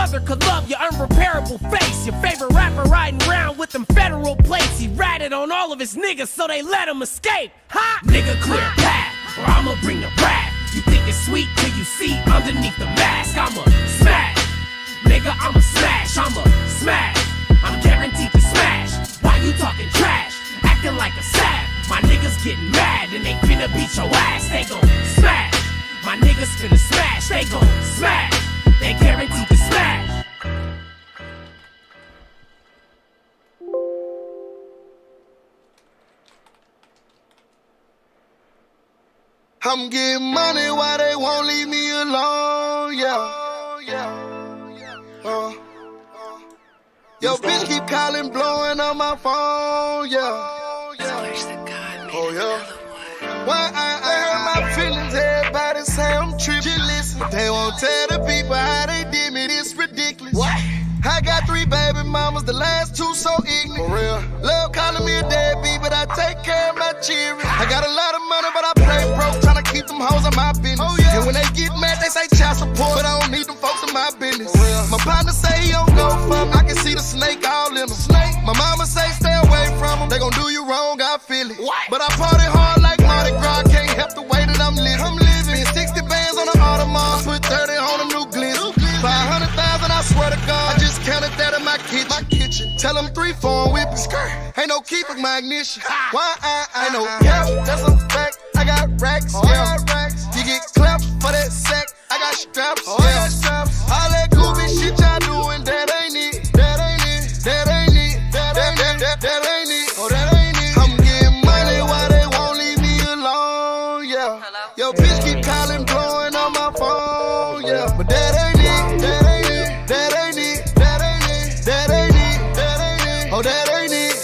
mother could love your unrepairable face. Your favorite rapper riding around with them federal plates. He ratted on all of his niggas so they let him escape. Ha! Nigga, clear path, or I'ma bring the wrath. You think it's sweet till you see underneath the mask. I'ma smash, nigga, I'ma smash, I'ma smash. I'm guaranteed to smash. Why you talking trash? Acting like a sap. My niggas getting mad and they finna beat your ass. They gon' smash. My niggas finna smash. They gon' smash. They guaranteed to smash. I'm getting money while they won't leave me alone, yeah. Yo, bitch keep calling, blowing on my phone, yeah. Oh, yeah. Why I hurt my feelings, everybody say I'm tripping. Listen, they won't tell the people how they did me, this ridiculous. What? I got 3 baby mamas, the last 2 so ignorant. For real. Love calling me a deadbeat, but I take care of my children. I got a lot of money, but I play broke, tryna keep them hoes on my business. Oh, yeah. And when they get mad, they say child support, but I don't need them folks in my business. For real. My partner say he don't go for me, I can see the snake all in them. Snake. My mama say stay away from them, they gon' do you wrong, I feel it. What? But I party hard like Mardi Gras, can't help the way that I'm living. Spend 60 bands on the Audemars, put 30 on them new glitz. 500,000, I swear to God, I just counted that in my kitchen. Tell them 3, 4 and whip it. Ain't no keeper, my ignition. Why I know, yeah, that's a fact. I got racks, yeah. You get clapped for that sack. I got straps, yeah. All that goofy shit y'all doing, that ain't it. That ain't it. That ain't it. That ain't it. Oh, that ain't it. I'm getting money while they won't leave me alone, yeah. Yo, bitch keep calling, blowing on my phone, yeah. But that ain't it. That ain't it. That ain't it. That ain't it. That ain't it. That ain't it. Oh, that ain't it.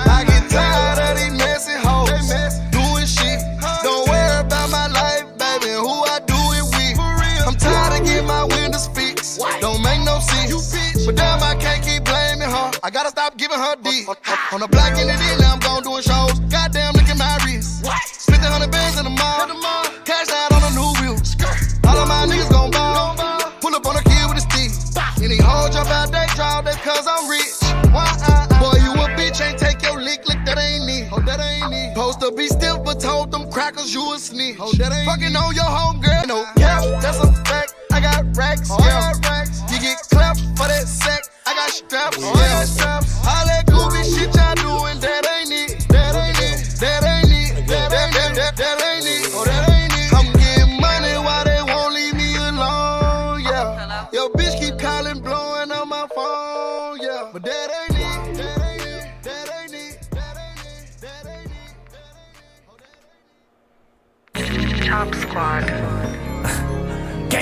I get tired of these messy hoes doing shit. Don't worry about my life, baby, and who I do it with. I'm tired of getting my windows fixed. Don't make no sense. But damn, I can't keep blaming her. I gotta stop giving her D. On the block in it in, now I'm gon' doing shows. Goddamn, look at my wrist. Spent 100 bands in the mall. Cash out on a new wheel. All of my niggas gon' ball. Pull up on a kid with a stick. Any hoe jump out, they draw that cause I'm rich. Why boy, you a bitch, ain't take your lick, that ain't me. Oh, that ain't me. Supposed to be stiff, but told them crackers you a snitch. Oh, that ain't fucking on your homegirl. No, yeah, that's a fact. I got racks, yeah. You get clapped for that sack. I got straps, yeah. All that goofy shit y'all doing, that ain't it. That ain't it. That ain't it. That ain't it. Oh, that ain't it. I'm getting money while they won't leave me alone, yeah. Yo, bitch keep calling, blowing on my phone, yeah. But that ain't it. That ain't it. That ain't it. That ain't it. That ain't it. Top Squad.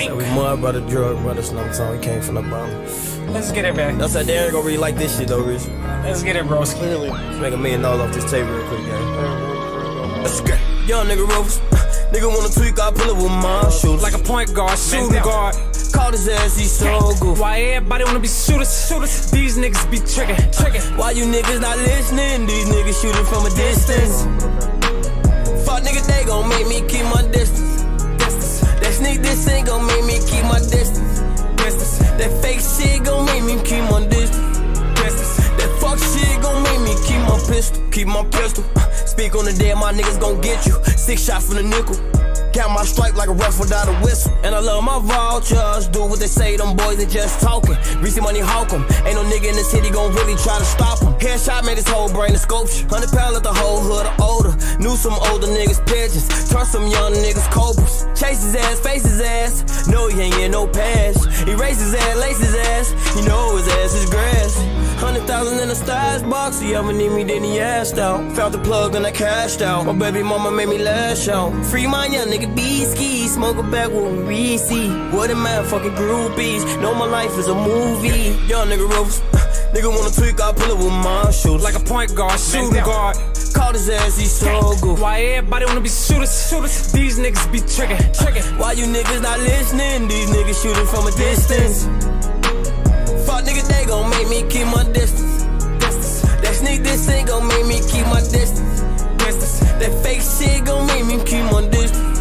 So we mud brother, drug brother, slum song. We came from the bottom. Let's get it, man. That's like they ain't gonna really like this shit though, Rich. Let's get it, bro. Clearly. Let's make $1 million off this table real quick, gang. Let's go. Young nigga rovers. Nigga wanna tweak, I pull it with my shooters. Like a point guard, shooting guard. Call his ass, he's so good. Why everybody wanna be shooters? These niggas be tricking. Why you niggas not listening? These niggas shooting from a distance. Fuck nigga, they gon' make me keep my distance. That sneak this ain't gon' make me keep my distance. That fake shit gon' make me keep my distance. That fuck shit gon' make me keep my pistol. Keep my pistol. Speak on the dead, my niggas gon' get you. 6 shots from the nickel. Count my stripe like a ref without a whistle. And I love my vultures. Do what they say, them boys, they just talking. Recent money hawk 'em. Ain't no nigga in the city gon' really try to stop 'em. Headshot made his whole brain a sculpture. 100 pounds let the whole hood of older. Knew some older niggas pigeons. Turned some young niggas cobras. Chase his ass, face his ass. No, he ain't get no pass. Erase his ass, lace his ass. You know his ass is grass. 100,000 in a stash box. He ever need me, then he asked out. Found the plug and I cashed out. My baby mama made me lash out. Free my young nigga B-ski. Smoke a back with we see. What am I fucking groupies? Know my life is a movie. Young nigga rovers. Nigga wanna tweak, I pull it with my shooters. Like a point guard, shooting guard. Call his ass, he's so good. Why everybody wanna be shooters? These niggas be tricking. Why you niggas not listening? These niggas shooting from a distance. Fuck nigga, they gon' make me keep my distance. That sneak this ain't gon' make me keep my distance. That fake shit gon' make me keep my distance.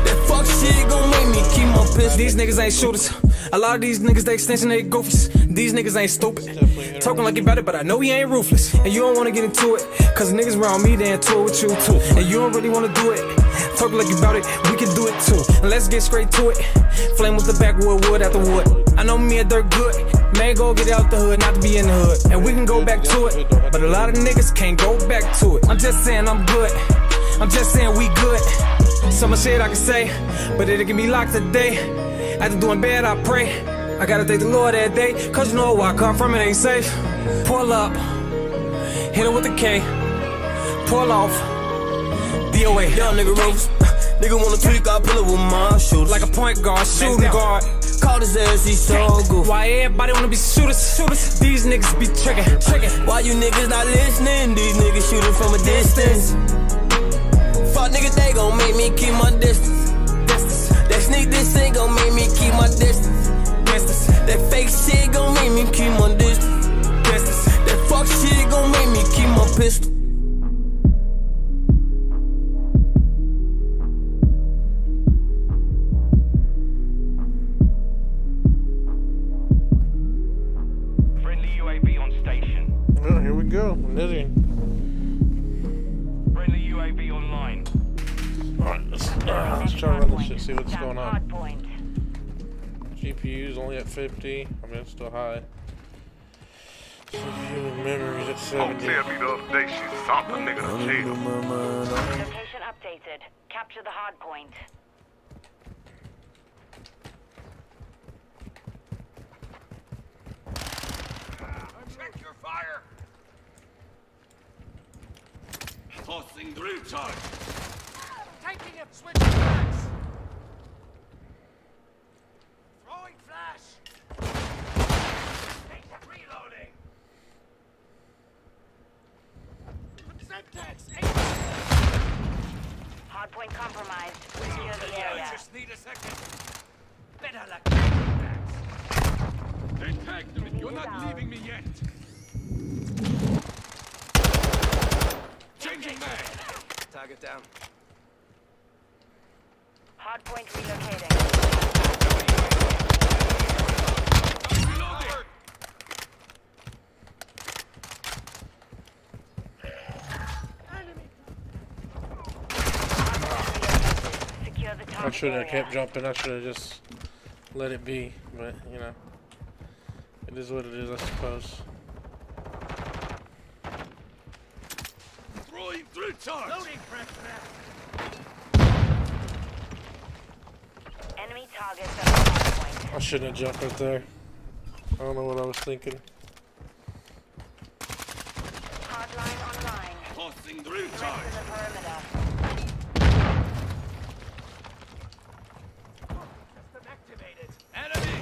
That fuck shit gon' make me keep my pistol. These niggas ain't shooters. A lot of these niggas, they extension, they goofies. These niggas ain't stupid. Talking like you better, but I know he ain't ruthless. And you don't wanna get into it, cause niggas around me, they into it with you too. And you don't really wanna do it. Talking like you about it, we can do it too. And let's get straight to it. Flame with the backwood, wood after wood. I know me and Dirt good. Man, go get out the hood, not to be in the hood. And we can go back to it, but a lot of niggas can't go back to it. I'm just saying I'm good. I'm just saying we good. So much shit I can say, but it'll get me locked today. After doing bad, I pray. I gotta thank the Lord that day, cause you know where I come from, it ain't safe. Pull up, hit it with the K. Pull off, DOA. Young nigga Rose, nigga wanna tweak, I pull it with my shooters. Like a point guard, shooting guard. Call his ass, he so good. Why everybody wanna be shooters? These niggas be tricking. Why you niggas not listening? These niggas shooting from a distance. Fuck niggas, they gon' make me keep my distance. That sneak this ain't gon' make me keep my distance. That fake shit gon' make me keep my distance. That fuck shit gon' make me keep my pistol. Friendly UAV on station. Oh, here we go. Knitting. Friendly UAV online. Alright, let's try to run this shit, see what's going on. GPU's only at 50. I mean, it's still high. CPU and memory's at 70. Tell me the other day she stopped a nigga to jail. Location updated. Capture the hard point. Check your fire! Tossing drill charge! Taking it, switching backs! Throwing flash! Reloading! Semtex! Hardpoint compromised. Secure the area. Just need a second. Better luck taking backs. They tagged them. You're not leaving me yet. Changing mag. Target down. Hardpoint relocating. Reloading. Secure the I target should have area. kept jumping. I should have just let it be. But, you know, it is what it is, I suppose. Throwing drill charge. Loading crack back. Enemy targets at the hardpoint. I shouldn't have jumped right there. I don't know what I was thinking. Hardline online. Tossing drill Threat charge. to the perimeter. System activated. Enemy.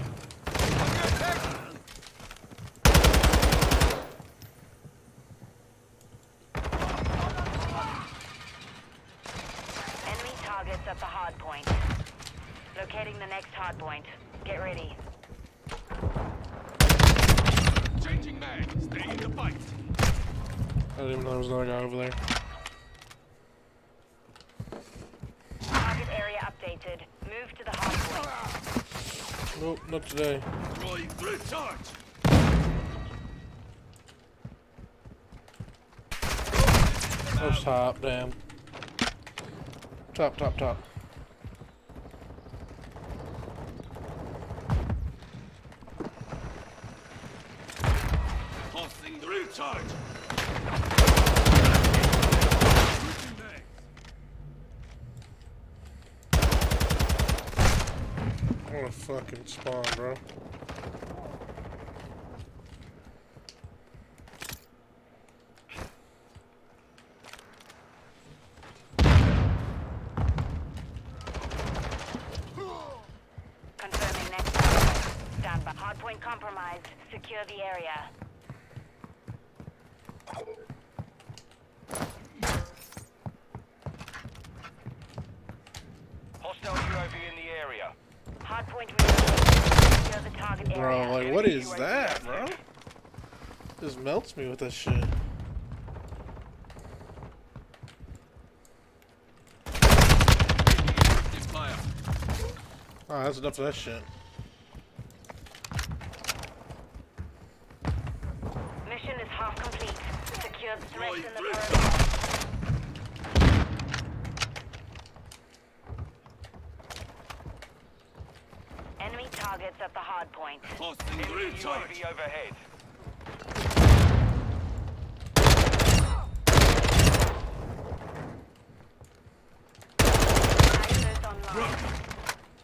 On your attack. Enemy targets at the hardpoint. Locating the next hardpoint. Get ready. Changing mag. Stay in the fight. I didn't even know there was another guy over there. Target area updated. Move to the hardpoint. Nope, not today. Throwing drill charge. First top, damn. Top, top, top. Tossing drill charge. Switching mag. I wanna fucking spawn, bro. Confirming next hardpoint. Stand by. Hardpoint compromised. Secure the area. Hostile UAV in the area. Hardpoint relocated. Secure the target area. Bro, like, what is that, bro? Just melts me with that shit. Fire. Oh, that's enough of that shit. Got threats in the perimeter. Enemy targets at the hard point. Enemy UAV overhead. Access online.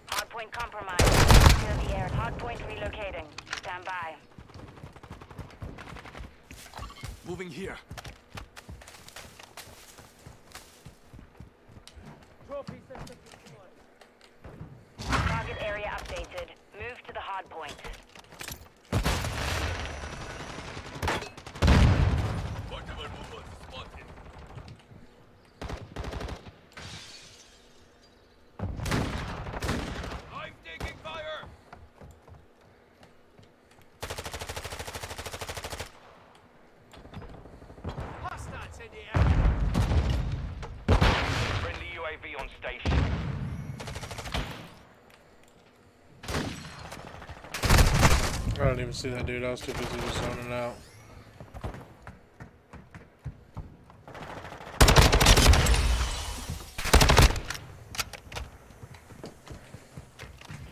Hardpoint compromised. Secure the air. Hardpoint relocating. Stand by. Moving here. Target area updated. Move to the hard point. I'm taking fire! Hostiles in the air! Friendly UAV on station. I don't even see that dude. I was too busy just zoning out.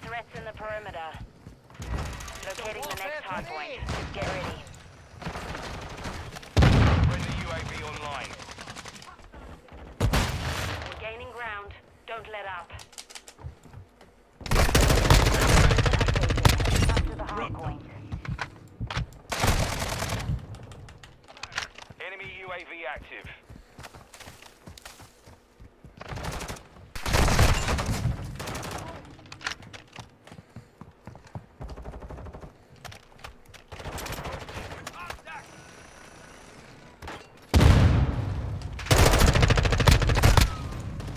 Threats in the perimeter. Locating the next hard point. Get ready. Friendly UAV online. We're gaining ground. Don't let up. Up to the hard point. Enemy UAV active.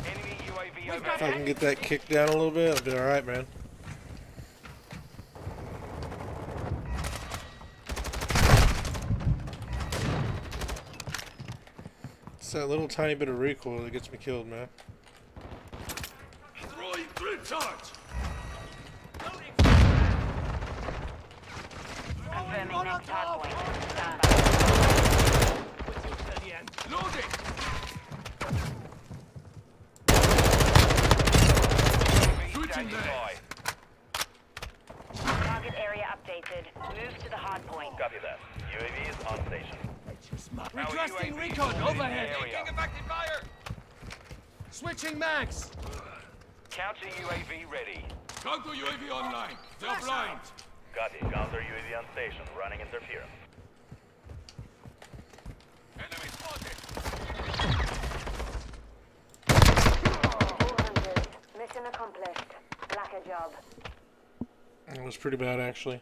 Enemy UAV If I overhead. can get that kicked down a little bit, I'll be alright, man. It's that little tiny bit of recoil that gets me killed, man. Throwing grid charge! Confirming next hard point. Stand by. Loading! UAV standing by. Target area updated. Move to the hard point. Copy that. UAV is on station. Requesting UAV recon is in overhead! the area. Effective fire! Switching mags! Counter UAV ready. Counter UAV online! They're blind! Copy. Counter UAV on station. Running interference. Enemy spotted! 400. Mission accomplished. Black a job. It was pretty bad, actually.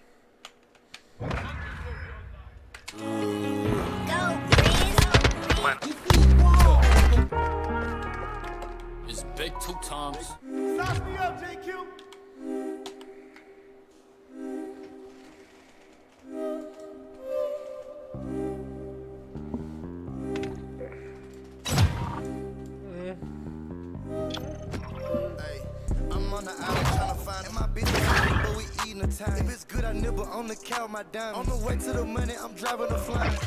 It's big 2 times. Stop me up, JQ! I'm on the island trying to find it. My bitch, but we eating the time. If it's good, I nibble on the cow, my dime. On the way to the money, I'm driving the flying.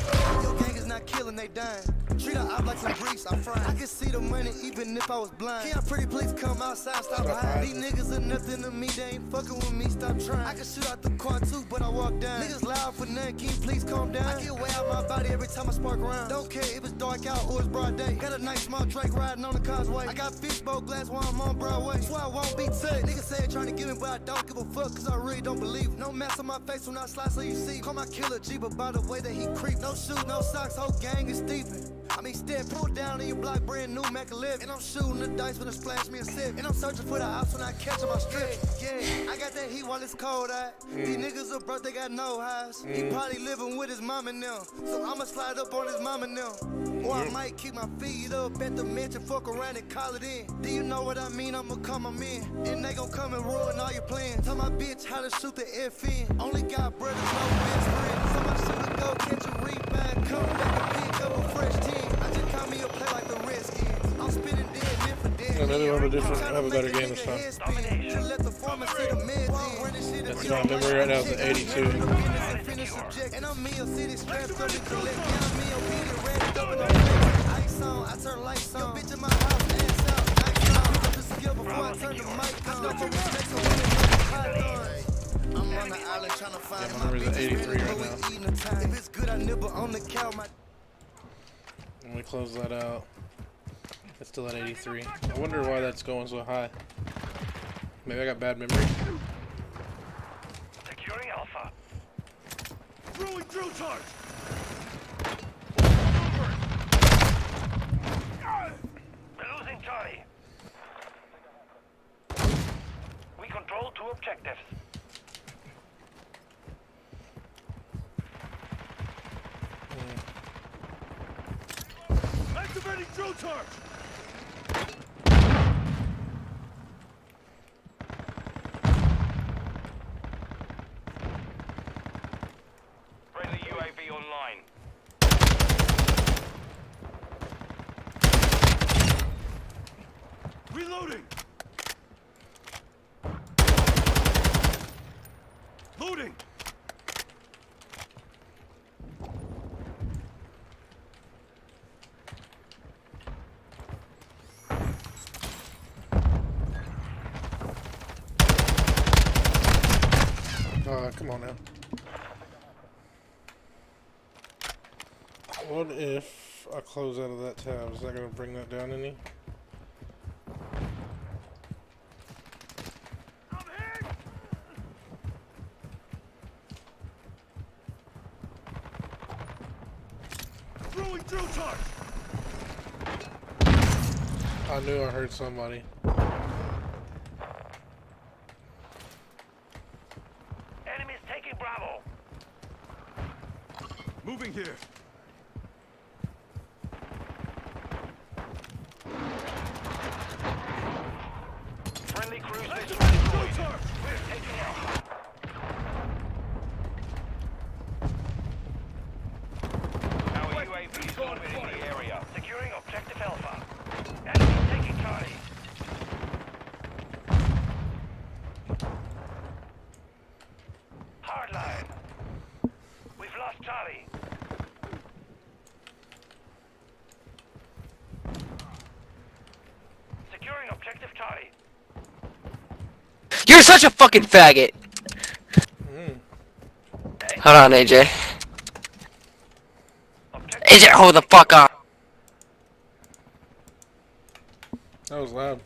Your gang is not killing, they dying. Treat her up like some grease, I'm frying. I can see the money even if I was blind. Can pretty please come outside, stop hiding. These niggas are nothing to me, they ain't fucking with me, stop trying. I can shoot out the car too, but I walk down. Niggas loud for nothing, can you please calm down? I get way out my body every time I spark around. Don't care if it's dark out or it's broad day. Got a nice small Drake riding on the causeway. I got fishbowl glass while I'm on Broadway. Swear I won't be touched. Niggas say they trying to give me, but I don't give a fuck, cause I really don't believe it. No mask on my face when I slide, so you see. Call my killer G, but by the way that he creep. No shoes, no socks, whole gang is steeping. I mean, step, pull down in your block, brand new Mac 11. And I'm shooting the dice when it splash me a sip. And I'm searching for the ops when I catch on my strip. Yeah, I got that heat while it's cold out. These niggas are broke, they got no highs. He probably living with his mom and them. So I'ma slide up on his mom and them. Or I might keep my feet up at the mansion, fuck around and call it in. Do you know what I mean? I'ma come them in. And they gon' come and ruin all your plans. Tell my bitch how to shoot the F in. Only got brothers, no best friends. So I should go catch a rebound, come back and pick up a fresh team. I just caught me a play like the Redskins. I'm spinning dead men for dead. Yeah, maybe we'll have a better game this time. To let the foreman see the meds in. That's my memory right now is at 82. subject. And I'm meal city strapped up in collect. Yeah, I'm meal beat red up in the ice on. I turn lights on. Yo, bitch in my house, ass out. Nice on. Up the skill before I turn the mic on. No more mistakes, I wanna know pythons. I'm on the island trying to find my number's at 83 right now. If it's good, I nibble on the cow. My Let me close that out. It's still at 83. I wonder why that's going so high. Maybe I got bad memory. Securing Alpha. Throwing drill charge! We're losing Charlie. We control 2 objectives. Activating drill charge! Friendly UAV online. Reloading! Loading! Come on now. What if I close out of that tab? Is that going to bring that down any? Throwing drill charge! I knew I heard somebody. Enemies taking Bravo. Moving here. Friendly cruise missile Activating drill deployed. charge! We're taking Alpha. Our UAV is orbiting the area. Securing objective Alpha. Enemies taking Charlie. Hardline. We've lost Charlie. Securing objective Charlie. You're such a fucking faggot. Hold on, AJ. AJ, hold the fuck on. That was loud.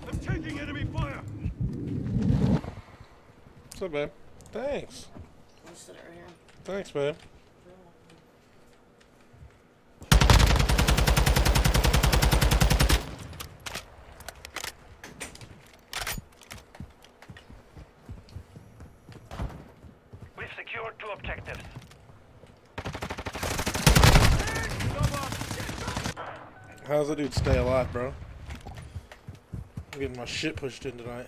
I'm taking enemy fire! What's up, babe? Thanks. Thanks, babe. We've secured 2 objectives. How's that dude stay alive, bro? I'm getting my shit pushed in tonight.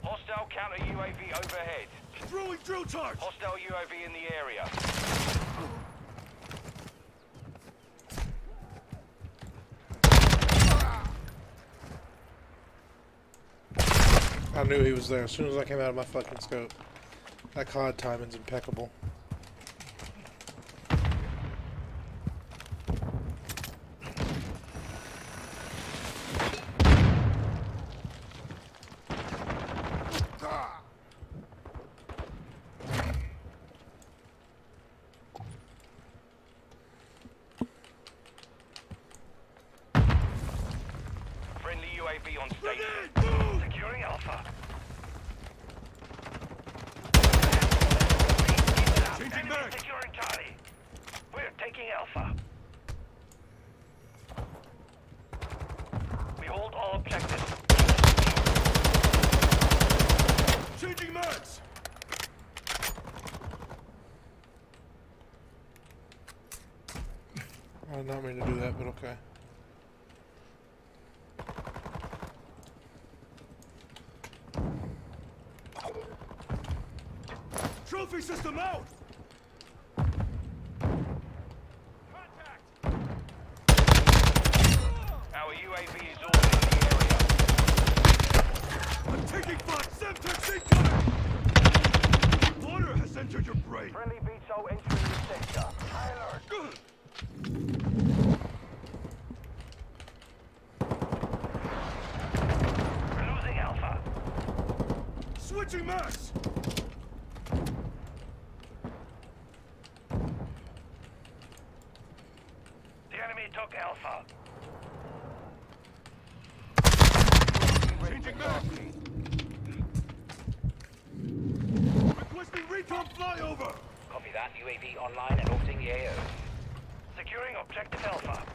Hostile counter UAV overhead. Throwing drill charge! Hostile UAV in the area. I knew he was there as soon as I came out of my fucking scope. That COD timing's impeccable. Friendly UAV on station. Securing Alpha. Changing back! Securing Charlie. We're taking Alpha. We hold all objectives. Changing mags! I did not mean to do that, but okay. Trophy system out! Our UAV is orbiting Switching mass! The enemy took Alpha. Changing mass! Requesting recon flyover! Copy that. UAV online and orbiting the AO. Securing Objective Alpha.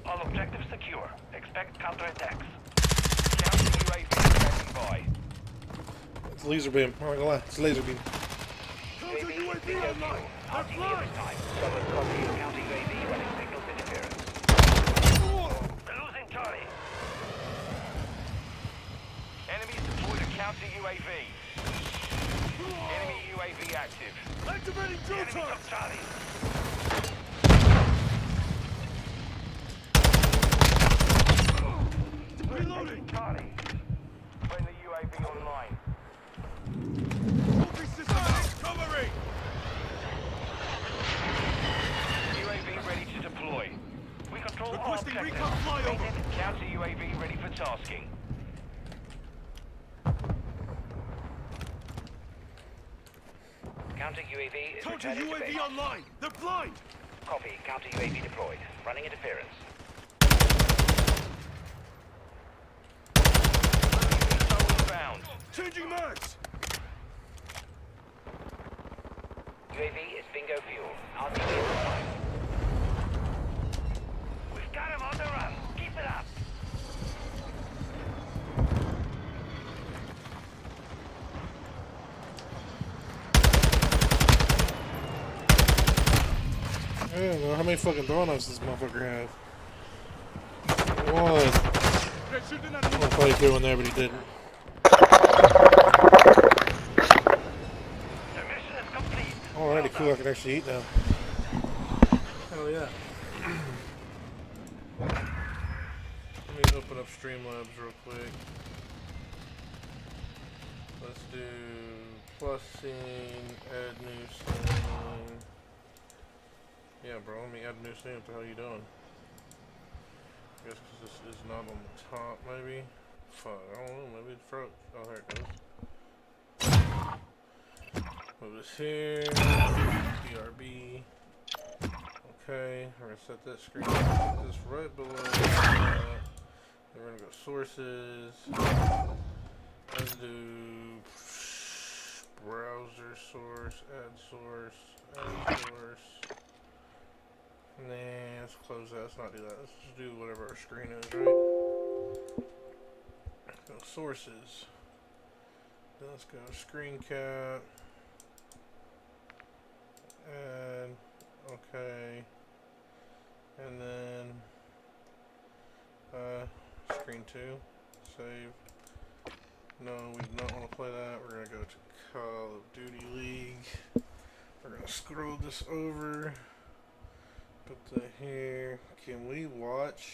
All objectives secure. Expect counterattacks. Counter UAV standing by. It's a laser beam. I'm not gonna lie. It's a laser beam. Counter UAV online! RTB this time. Solid copy. Counter UAV running signals interference. They're losing Charlie. Enemies deployed a counter UAV. Enemy UAV active. Activating drill Enemy turret! took Charlie. Reloading! Charlie. Friendly UAV online. Trophy system out! Covering! UAV ready to deploy. We control all Requesting objectives. recon flyover. Rated counter UAV ready for tasking. Counter UAV is Counter returning to base. UAV online! They're blind! Copy. Counter UAV deployed. Running interference. UAV inbound. Changing mags! UAV is bingo fuel. RTB is online. We've got him on the run. Keep it up. I don't know how many fucking drone knives this motherfucker has. One. They're shooting at I don't know what he threw in there, but he didn't. The mission is complete. Alrighty, cool. I can actually eat now. Hell yeah. Let me open up Streamlabs real quick. Let's do plus scene, add new scene. Yeah, bro, let me add new scene. What the hell you doing? I guess because this is not on the top, maybe? Fuck, I don't know. Maybe it's froze. Oh, there it goes. Move this here. BRB. Okay, we're gonna set that screen. Put this right below that. Then we're gonna go sources. Let's do browser source, add source, add source. Nah, let's close that. Let's not do that. Let's just do whatever our screen is, right? Go sources. Then let's go screen cap. And okay. And then screen 2. Save. No, we do not want to play that. We're gonna go to Call of Duty League. We're gonna scroll this over. Put that here. Can we watch?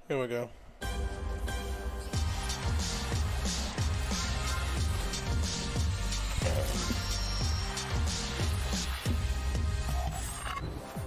Here we go.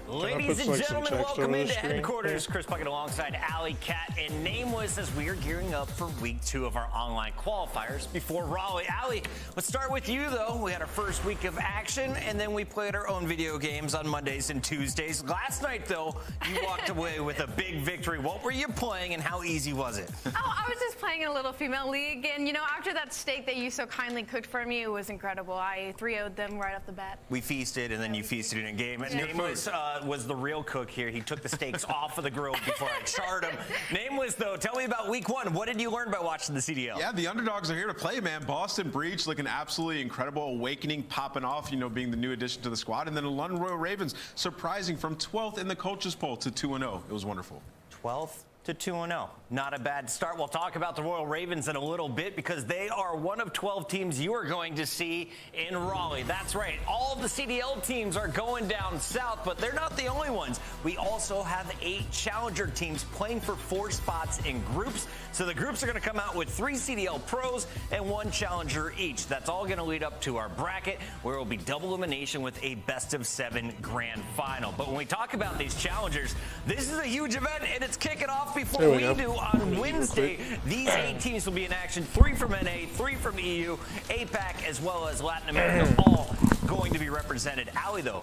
Ladies and gentlemen, welcome into headquarters. Chris Puckett alongside Alley Cat and Nameless as we are gearing up for week 2 of our online qualifiers before Raleigh. Alley, let's start with you though. We had our first week of action and then we played our own video games on Mondays and Tuesdays. Last night though, you walked away with a big victory. What were you playing and how easy was it? Oh, I was just playing in a little female league, and you know, after that steak that you so kindly cooked for me, it was incredible. I 3-0'd them right off the bat. We feasted and then you feasted in a game. Yeah. Nameless, was the real cook here. He took the steaks off of the grill before I charred them. Nameless, though, tell me about week 1. What did you learn by watching the CDL? Yeah, the underdogs are here to play, man. Boston Breach looking absolutely incredible. Awakening popping off, being the new addition to the squad. And then the London Royal Ravens surprising from 12th in the coaches poll to 2-0. It was wonderful. 12th to 2-0. Not a bad start. We'll talk about the Royal Ravens in a little bit because they are one of 12 teams you are going to see in Raleigh. That's right. All of the CDL teams are going down south, but they're not the only ones. We also have 8 challenger teams playing for 4 spots in groups. So the groups are going to come out with 3 CDL pros and 1 challenger each. That's all going to lead up to our bracket where it will be double elimination with a best of 7 grand final. But when we talk about these challengers, this is a huge event and it's kicking off before we do on Wednesday. These 8 teams will be in action. 3 from NA, 3 from EU, APAC, as well as Latin America, all going to be represented. Allie, though,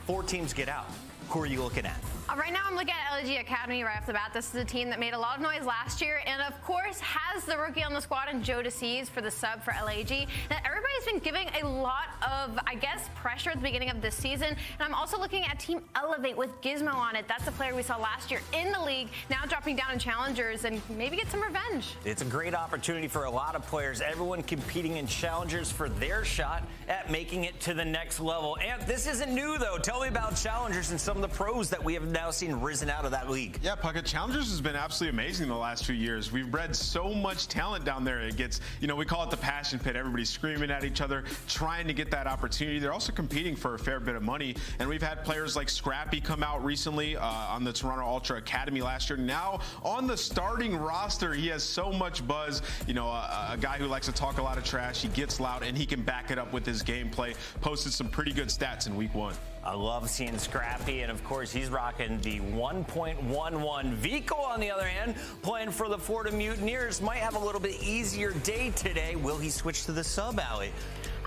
4 teams get out. Who are you looking at? Right now I'm looking at LDSK Academy right off the bat. This is a team that made a lot of noise last year and, of course, has the rookie on the squad in Joe DeCease for the sub for LAG. Now, everybody's been giving a lot of, I guess, pressure at the beginning of this season. And I'm also looking at Team Elevate with Gizmo on it. That's a player we saw last year in the league, now dropping down in challengers and maybe get some revenge. It's a great opportunity for a lot of players, everyone competing in challengers for their shot at making it to the next level. And this isn't new, though. Tell me about challengers and some of the pros that we have now seen risen out of that league. Yeah, Puckett, Challengers has been absolutely amazing the last few years. We've bred so much talent down there. It gets, we call it the passion pit. Everybody's screaming at each other, trying to get that opportunity. They're also competing for a fair bit of money. And we've had players like Scrappy come out recently on the Toronto Ultra Academy last year. Now on the starting roster, he has so much buzz. A guy who likes to talk a lot of trash. He gets loud and he can back it up with his gameplay. Posted some pretty good stats in week 1. I love seeing Scrappy, and of course he's rocking the 1.11. Vico, on the other hand, playing for the Florida Mutineers, might have a little bit easier day today. Will he switch to the sub, Allie?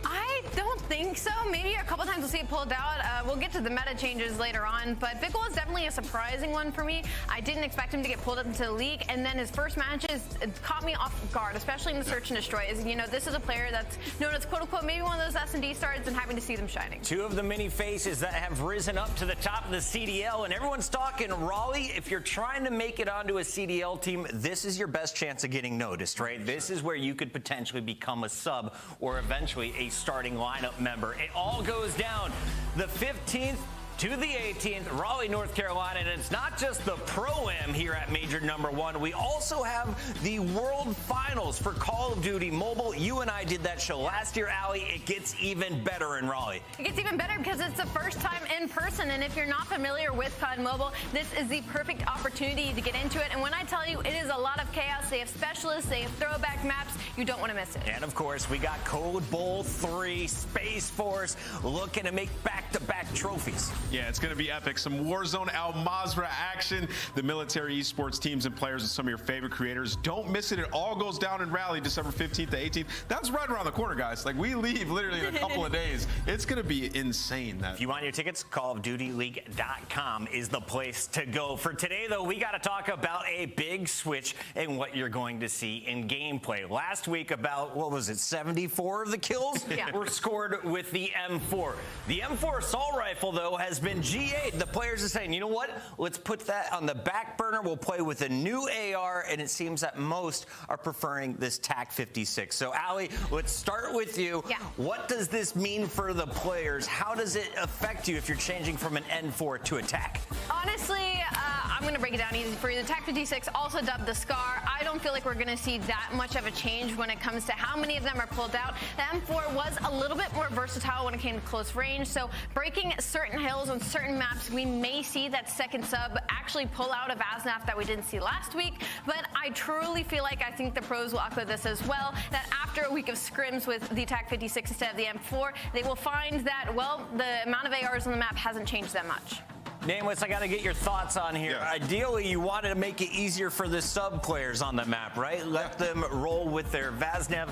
I don't think so. Maybe a couple times we'll see it pulled out. We'll get to the meta changes later on, but Bickle is definitely a surprising one for me. I didn't expect him to get pulled up into the league, and then his first matches caught me off guard, especially in the search and destroy. This is a player that's known as quote-unquote maybe one of those S&D starts and having to see them shining. 2 of the many faces that have risen up to the top of the CDL, and everyone's talking Raleigh. If you're trying to make it onto a CDL team, this is your best chance of getting noticed, right? This is where you could potentially become a sub or eventually a starting lineup member. It all goes down the 15th to the 18th, Raleigh, North Carolina, and it's not just the Pro-Am here at Major Number 1. We also have the World Finals for Call of Duty Mobile. You and I did that show last year, Allie. It gets even better in Raleigh. It gets even better because it's the first time in person, and if you're not familiar with COD Mobile, this is the perfect opportunity to get into it. And when I tell you, it is a lot of chaos. They have specialists, they have throwback maps. You don't want to miss it. And of course, we got Code Bowl 3, Space Force, looking to make back-to-back trophies. Yeah, it's going to be epic. Some Warzone Al Mazrah action. The military esports teams and players and some of your favorite creators. Don't miss it. It all goes down in Raleigh, December 15th to 18th. That's right around the corner, guys. We leave literally in a couple of days. It's going to be insane. If you want your tickets, callofdutyleague.com is the place to go. For today, though, we got to talk about a big switch in what you're going to see in gameplay. Last week, about, 74 of the kills were scored with the M4. The M4 assault rifle, though, has been GA'd. The players are saying, you know what? Let's put that on the back burner. We'll play with a new AR, and it seems that most are preferring this TAC 56. So, Allie, let's start with you. Yeah. What does this mean for the players? How does it affect you if you're changing from an N4 to a TAC? Honestly, I'm going to break it down easy for you. The TAC 56, also dubbed the SCAR, I don't feel like we're going to see that much of a change when it comes to how many of them are pulled out. The M4 was a little bit more versatile when it came to close range, so breaking certain hills on certain maps, we may see that second sub actually pull out of Asnaf that we didn't see last week, but I truly feel like I think the pros will echo this as well, that after a week of scrims with the TAC 56 instead of the M4, they will find that, the amount of ARs on the map hasn't changed that much. Nameless, I got to get your thoughts on here. Yeah. Ideally, you wanted to make it easier for the sub players on the map, right? Let them roll with their Vaznev.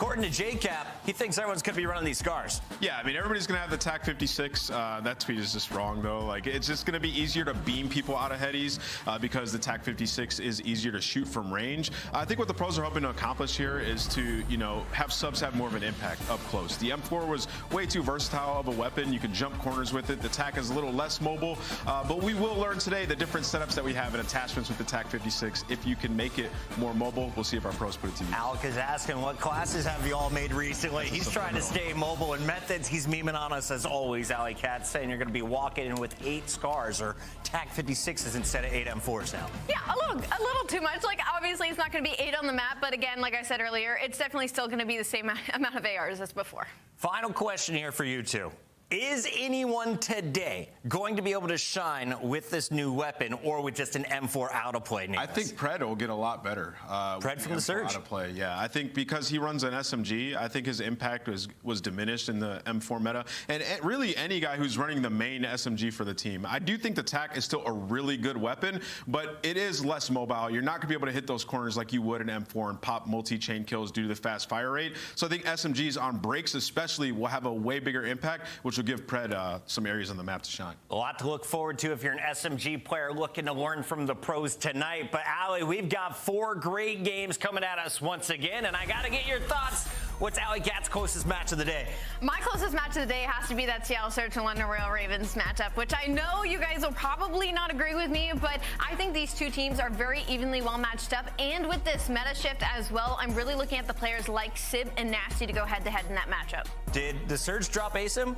according to JCap, he thinks everyone's going to be running these scars. Yeah, I mean, everybody's going to have the TAC 56. That tweet is just wrong, though. Like, it's just going to be easier to beam people out of headies because the TAC 56 is easier to shoot from range. I think what the pros are hoping to accomplish here is to, you know, have subs have more of an impact up close. The M4 was way too versatile of a weapon. You can jump corners with it. The TAC is a little less mobile, but we will learn today the different setups that we have and attachments with the TAC 56. If you can make it more mobile, we'll see if our pros put it to use. Alec is asking, what classes have you all made recently? He's trying to stay mobile in methods. He's memeing on us as always. Alley Cat saying you're going to be walking in with 8 scars or TAC 56s instead of 8 M4s now. Yeah, a little too much. Like, obviously, it's not going to be 8 on the map, but again, like I said earlier, it's definitely still going to be the same amount of ARs as before. Final question here for you two. Is anyone today going to be able to shine with this new weapon or with just an M4 out of play? I think Pred will get a lot better. Pred from the Surge. Out of play, yeah. I think because he runs an SMG, I think his impact was diminished in the M4 meta. And really any guy who's running the main SMG for the team. I do think the TAC is still a really good weapon, but it is less mobile. You're not going to be able to hit those corners like you would in M4 and pop multi-chain kills due to the fast fire rate. So I think SMGs on breaks especially will have a way bigger impact, which will give Pred some areas on the map to shine. A lot to look forward to if you're an SMG player looking to learn from the pros tonight. But Allie, we've got 4 great games coming at us once again, and I got to get your thoughts. What's Alley Cat's closest match of the day? My closest match of the day has to be that Seattle Surge and London Royal Ravens matchup, which I know you guys will probably not agree with me, but I think these two teams are very evenly well matched up. And with this meta shift as well, I'm really looking at the players like Sib and Nasty to go head-to-head in that matchup. Did the Surge drop ASIM?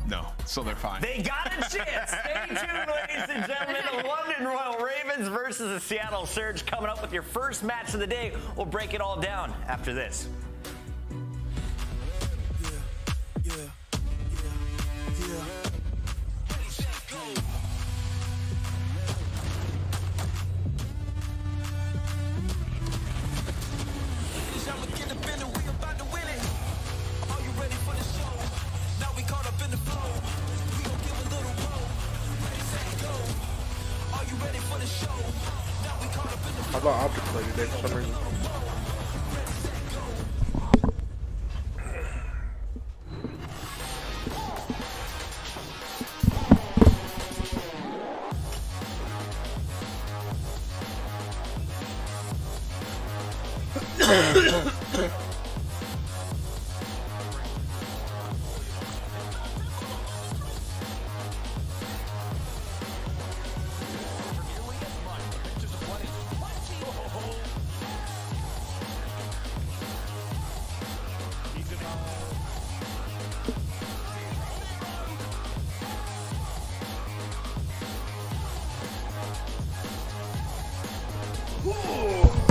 No, so they're fine. They got a chance. Stay tuned, ladies and gentlemen. The London Royal Ravens versus the Seattle Surge coming up with your first match of the day. We'll break it all down after this. How about optic play today for some reason?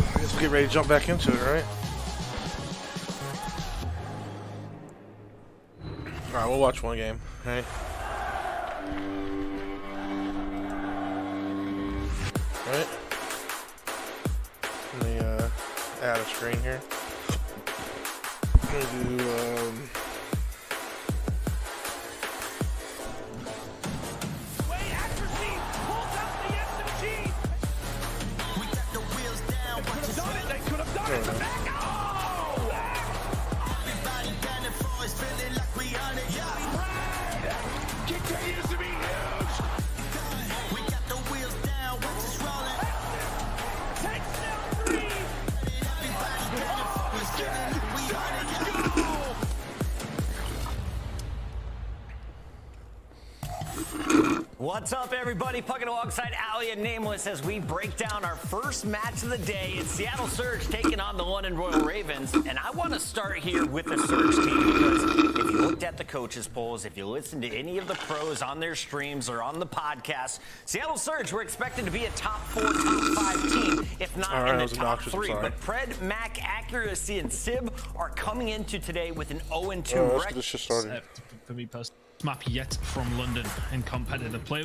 I guess we'll get ready to jump back into it, right? Alright, we'll watch one game, okay? Right? Let me add a screen here. I'm gonna do What's up, everybody? Pucking alongside Ali and Nameless as we break down our first match of the day. It's Seattle Surge taking on the London Royal Ravens. And I want to start here with the Surge team because if you looked at the coaches polls, if you listened to any of the pros on their streams or on the podcast, Seattle Surge were expected to be a top 4, top 5 team, if not in the top 3. But Pred, Mac, Accuracy, and Sib are coming into today with an 0-2 record. For me personally, map yet from London in competitive play.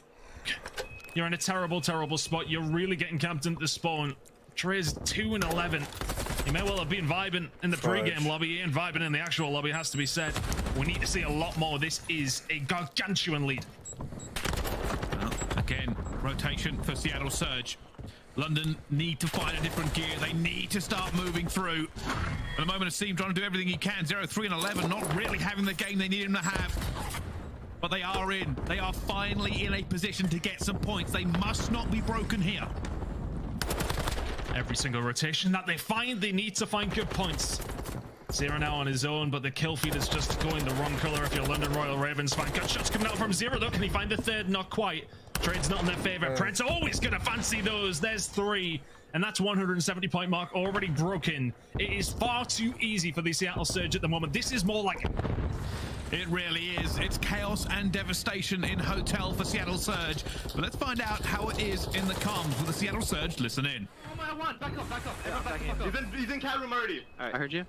You're in a terrible, terrible spot. You're really getting camped into the spawn. Trey's 2-11. He may well have been vibing in the pre-game lobby. He ain't vibing in the actual lobby, has to be said. We need to see a lot more. This is a gargantuan lead. Again, rotation for Seattle Surge. London need to find a different gear. They need to start moving through. At the moment, Asim trying to do everything he can. 0-3 and 11, not really having the game they need him to have. But they are in. They are finally in a position to get some points. They must not be broken here. Every single rotation that they find, they need to find good points. Zero now on his own, but the kill feed is just going the wrong color if you're London Royal Ravens fan. Good shots coming out from Zero, though. Can he find the third? Not quite. Trade's not in their favor. Pred's always going to fancy those. There's 3. And that's 170 point mark already broken. It is far too easy for the Seattle Surge at the moment. This is more like... It really is. It's chaos and devastation in Hotel for Seattle Surge. But let's find out how it is in the comms with the Seattle Surge. Listen in. Back up. He's in cat room already. Alright. I heard you.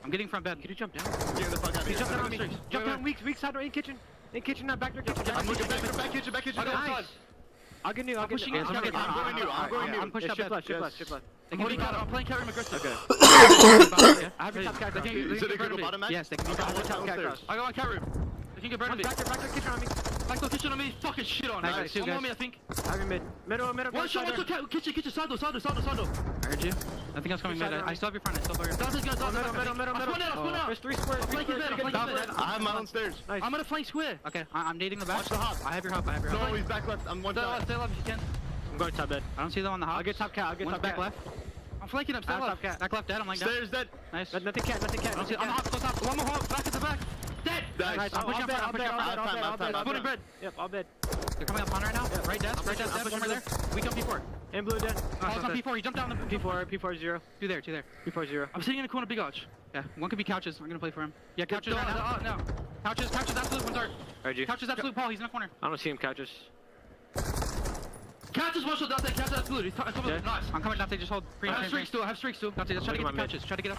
I'm getting front bed. Can you jump down? Get the fuck out of here. Jump down on me. Jump down. Weak side, in kitchen. In kitchen, not back there. I'm looking back kitchen. I'll get new. I'm pushing in. I'm going new. I'm pushing up left. Shift left. I'm playing cat room aggressive. Okay. I have your top cat cross. So they can go bottom match? Yes, they can go top cat cross. I go on cat room. They can get burned. Back there, kitchen on me. Back to kitchen on me. Fucking shit on. Nice. One on me, I think. I have your mid. Middle. One shot. Kitchen. Side door. I heard you. Nothing else coming mid. I still have your front. I still have your middle. There's 3 squares. I have my own stairs. Nice. I'm gonna flank square. Okay, I'm nading the back. Watch the hop. I have your hop. No, he's back left. I'm one shot. Stay left if you can. I'm going top bed. I don't see them on the hop. I'll get top cat. One's back left. I'm flanking him. Stay left. Back left dead. I'm laying down. Stairs dead. Nice. Nothing cat. I don't see. I'm hop. Close hop. One more hop. Back at the back. Dead. Nice. I'm pushing up. I'm putting bread. Yep, all bed. They're coming up on right now. Yep. Right dead. Dead. One more there. We come P4. In blue dead. Falls on P4. He jumped down the P4 0. Two there. P4 0. I'm sitting in the corner, big arch. Yeah, one could be couches. I'm gonna play for him. Yeah, couches right now. No. Couches absolute. One's art. Heard you. Couches absolute. Paul, he's in the corner. I don't see him, couches. Couches one shot down there. Couches absolute. He's coming. Yeah. Nice. I'm coming down. They just hold. I have streaks too. Let's try to get the couches. Try to get up.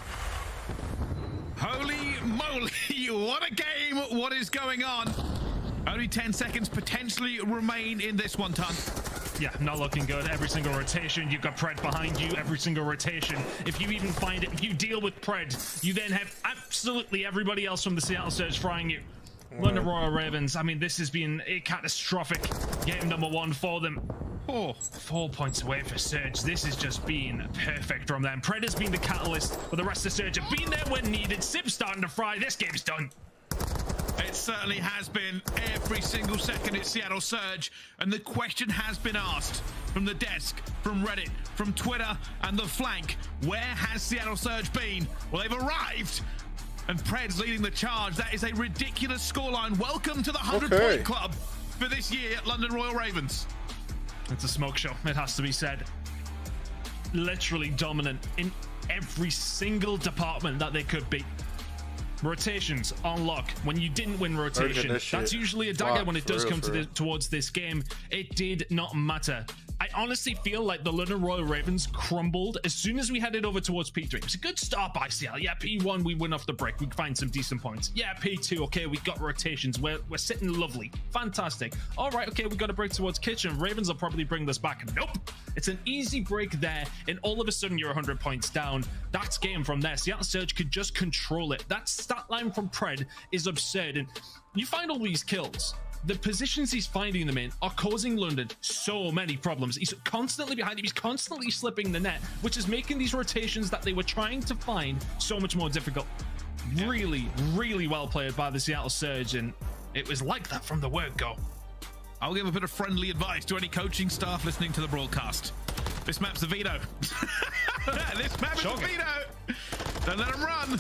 Holy moly, what a game, what is going on? Only 10 seconds potentially remain in this one, Ton. Yeah, not looking good. Every single rotation, you've got Pred behind you. Every single rotation. If you even find it, if you deal with Pred, you then have absolutely everybody else from the Seattle Surge frying you. London Royal Ravens, I mean, this has been a catastrophic game number 1 for them. 4 points away for Surge. This has just been perfect from them. Pred has been the catalyst, but the rest of Surge have been there when needed. Sip's starting to fry. This game's done. It certainly has been. Every single second it's Seattle Surge, and the question has been asked from the desk, from Reddit, from Twitter, and the flank. Where has Seattle Surge been? Well, they've arrived, and Pred's leading the charge. That is a ridiculous scoreline. Welcome to the 100-point club for this year at London Royal Ravens. It's a smoke show, it has to be said. Literally dominant in every single department that they could be. Rotations on lock. When you didn't win rotation, that's usually a dagger when it does come towards this game. It did not matter. I honestly feel like the London Royal Ravens crumbled as soon as we headed over towards P3. It was a good start by Seattle. Yeah, P1, we win off the break. We find some decent points. Yeah, P2, okay, we got rotations. We're sitting lovely. Fantastic. All right, okay, we got a break towards Kitchen. Ravens will probably bring this back. Nope. It's an easy break there, and all of a sudden you're 100 points down. That's game from there. Seattle Surge could just control it. That stat line from Pred is absurd, and you find all these kills. The positions he's finding them in are causing London so many problems. He's constantly behind him. He's constantly slipping the net, which is making these rotations that they were trying to find so much more difficult. Really, really well played by the Seattle Surge, and it was like that from the word go. I'll give a bit of friendly advice to any coaching staff listening to the broadcast. This map's a veto. This map is a veto. Don't let him run.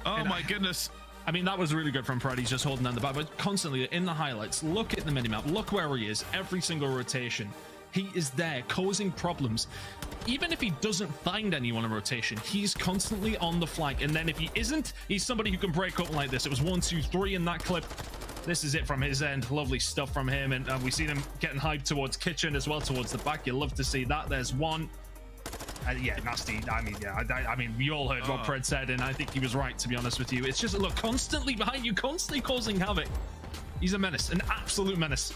Oh my goodness. I mean, that was really good from Pred. He's just holding down the back, but constantly in the highlights, look at the minimap, look where he is. Every single rotation, he is there causing problems. Even if he doesn't find anyone in rotation, he's constantly on the flank. And then if he isn't, he's somebody who can break up like this. It was 1, 2, 3 in that clip. This is it from his end. Lovely stuff from him. And we see him getting hyped towards Kitchen as well, towards the back. You love to see that. There's one. Yeah, nasty. I mean, yeah, I mean, we all heard what Pred said, and I think he was right, to be honest with you. It's just, look, constantly behind you, constantly causing havoc. He's a menace, an absolute menace.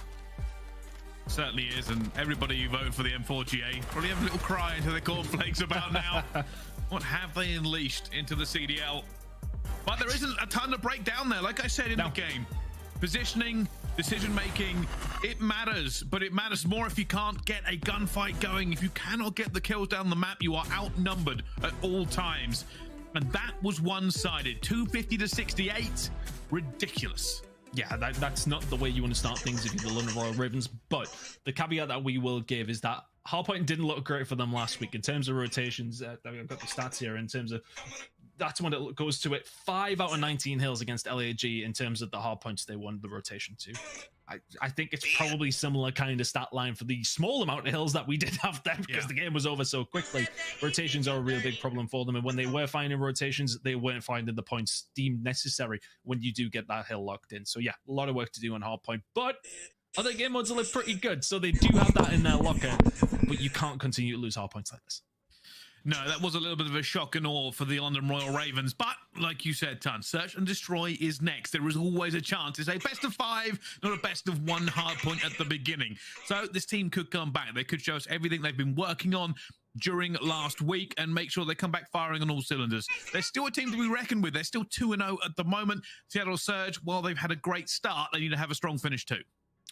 Certainly is, and everybody who voted for the M4GA probably have a little cry into their cornflakes about now. What have they unleashed into the CDL? But there isn't a ton to break down there, like I said in the game. Positioning, Decision making, it matters, but it matters more if you can't get a gunfight going. If you cannot get the kills down the map, you are outnumbered at all times. And that was one-sided. 250 to 68. Ridiculous. Yeah, that's not the way you want to start things if you're the London Royal Ravens. But the caveat that we will give is that hardpoint didn't look great for them last week in terms of rotations. I've got the stats here in terms of that's when it goes to it. 5 out of 19 hills against LAG in terms of the hardpoints they won the rotation to. I think it's probably similar kind of stat line for the small amount of hills that we did have there because the game was over so quickly. Rotations are a real big problem for them, and when they were finding rotations, they weren't finding the points deemed necessary when you do get that hill locked in. So yeah, a lot of work to do on hardpoint, but other game modes look pretty good, so they do have that in their locker, but you can't continue to lose hardpoints like this. No, that was a little bit of a shock and awe for the London Royal Ravens. But, like you said, Ton, search and destroy is next. There is always a chance. It's a best of 5, not a best of 1 hard point at the beginning. So this team could come back. They could show us everything they've been working on during last week and make sure they come back firing on all cylinders. They're still a team to be reckoned with. They're still 2-0 at the moment. Seattle Surge, while they've had a great start, they need to have a strong finish too.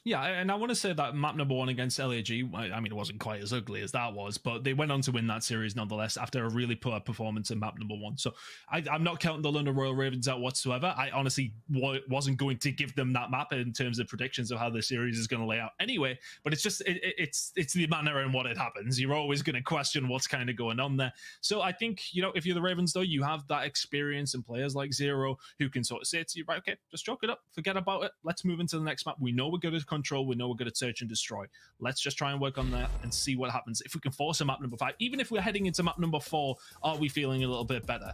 Yeah, and I want to say that map number 1 against LAG, I mean, it wasn't quite as ugly as that was, but they went on to win that series nonetheless after a really poor performance in map number 1. So I'm not counting the London Royal Ravens out whatsoever. I honestly wasn't going to give them that map in terms of predictions of how the series is going to lay out anyway, but it's just, it's the manner in what it happens. You're always going to question what's kind of going on there. So I think, you know, if you're the Ravens though, you have that experience and players like Zero who can sort of say to you, right, okay, just chalk it up, forget about it. Let's move into the next map. We know we're good at control. We know we're good at search and destroy. Let's just try and work on that and see what happens. If we can force a map number 5, even if we're heading into map number 4, are we feeling a little bit better?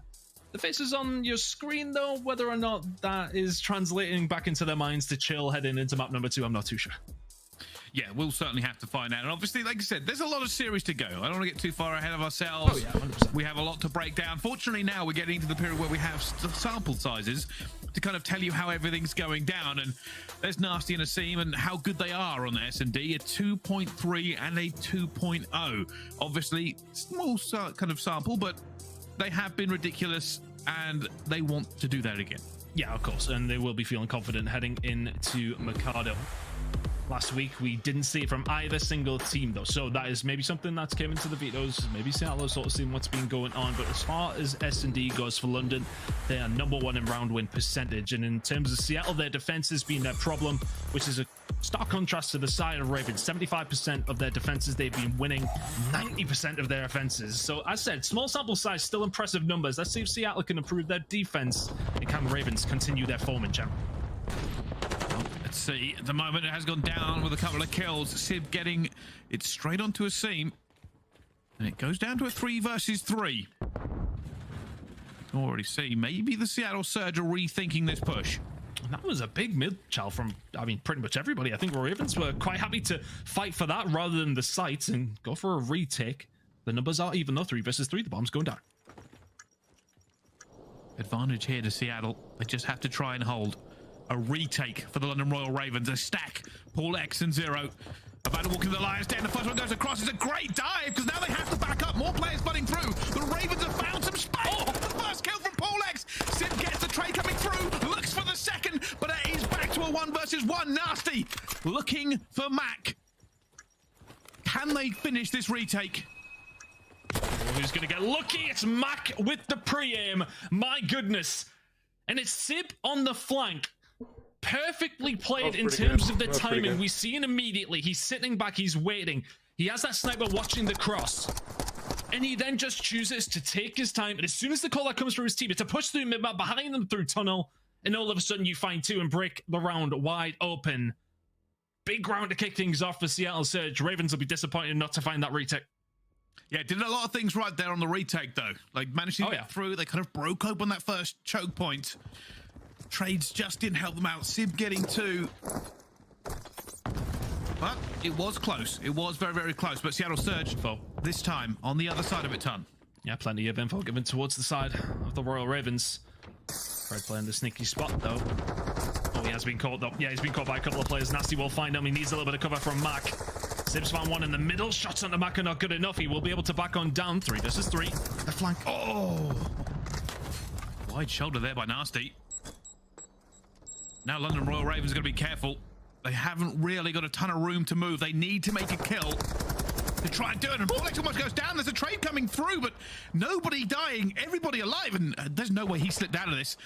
The faces on your screen though, whether or not that is translating back into their minds to chill heading into map number 2, I'm not too sure. Yeah, we'll certainly have to find out. And obviously, like I said, there's a lot of series to go. I don't want to get too far ahead of ourselves. Oh, yeah, 100%. We have a lot to break down. Fortunately, now we're getting to the period where we have sample sizes to kind of tell you how everything's going down. And there's Nasty and Asim and how good they are on the S&D, a 2.3 and a 2.0. Obviously, small kind of sample, but they have been ridiculous and they want to do that again. Yeah, of course. And they will be feeling confident heading into Mikado. Last week, we didn't see it from either single team, though. So that is maybe something that's came into the vetoes. Maybe Seattle sort of seeing what's been going on. But as far as S&D goes for London, they are number 1 in round win percentage. And in terms of Seattle, their defense has been their problem, which is a stark contrast to the side of Ravens. 75% of their defenses, they've been winning 90% of their offenses. So as I said, small sample size, still impressive numbers. Let's see if Seattle can improve their defense and can Ravens continue their form in general. Let's see. At the moment, it has gone down with a couple of kills. Sib getting it straight onto Asim. And it goes down to a 3 versus 3. Already see. Maybe the Seattle Surge are rethinking this push. That was a big mid-chal from, I mean, pretty much everybody. I think Ravens were quite happy to fight for that rather than the sites and go for a retake. The numbers are even though 3 versus 3. The bomb's going down. Advantage here to Seattle. They just have to try and hold. A retake for the London Royal Ravens. A stack. Paul X and Zero. About to walk into the Lion's Den. The first one goes across. It's a great dive because now they have to back up. More players butting through. The Ravens have found some space. Oh, the first kill from Paul X. Sim gets the trade coming through. Looks for the second, but it is back to a 1 versus 1. Nasty looking for Mac. Can they finish this retake? Who's going to get lucky? It's Mac with the pre-aim. My goodness. And it's Sib on the flank. Perfectly played in terms of the timing. We see him immediately. He's sitting back. He's waiting. He has that sniper watching the cross. And he then just chooses to take his time. And as soon as the call that comes from his team, it's a push through mid-map, behind them through tunnel. And all of a sudden you find 2 and break the round wide open. Big round to kick things off for Seattle Surge. Ravens will be disappointed not to find that retake. Yeah, did a lot of things right there on the retake, though. Like, managed to get through. They kind of broke open that first choke point. Trades just didn't help them out. Sib getting 2. But it was close. It was very, very close. But Seattle Surge, this time, on the other side of it, Ton. Yeah, plenty of info given towards the side of the Royal Ravens. Fred playing the sneaky spot, though. Oh, he has been caught, though. Yeah, he's been caught by a couple of players. Nasty will find him. He needs a little bit of cover from Mac. Sib's found one in the middle. Shots on the Mac are not good enough. He will be able to back on down. 3 versus 3. The flank. Oh! Wide shoulder there by Nasty. Now London Royal Ravens are going to be careful. They haven't really got a ton of room to move. They need to make a kill to try and do it. And Alex almost goes down. There's a trade coming through, but nobody dying, everybody alive. And there's no way he slipped out of this.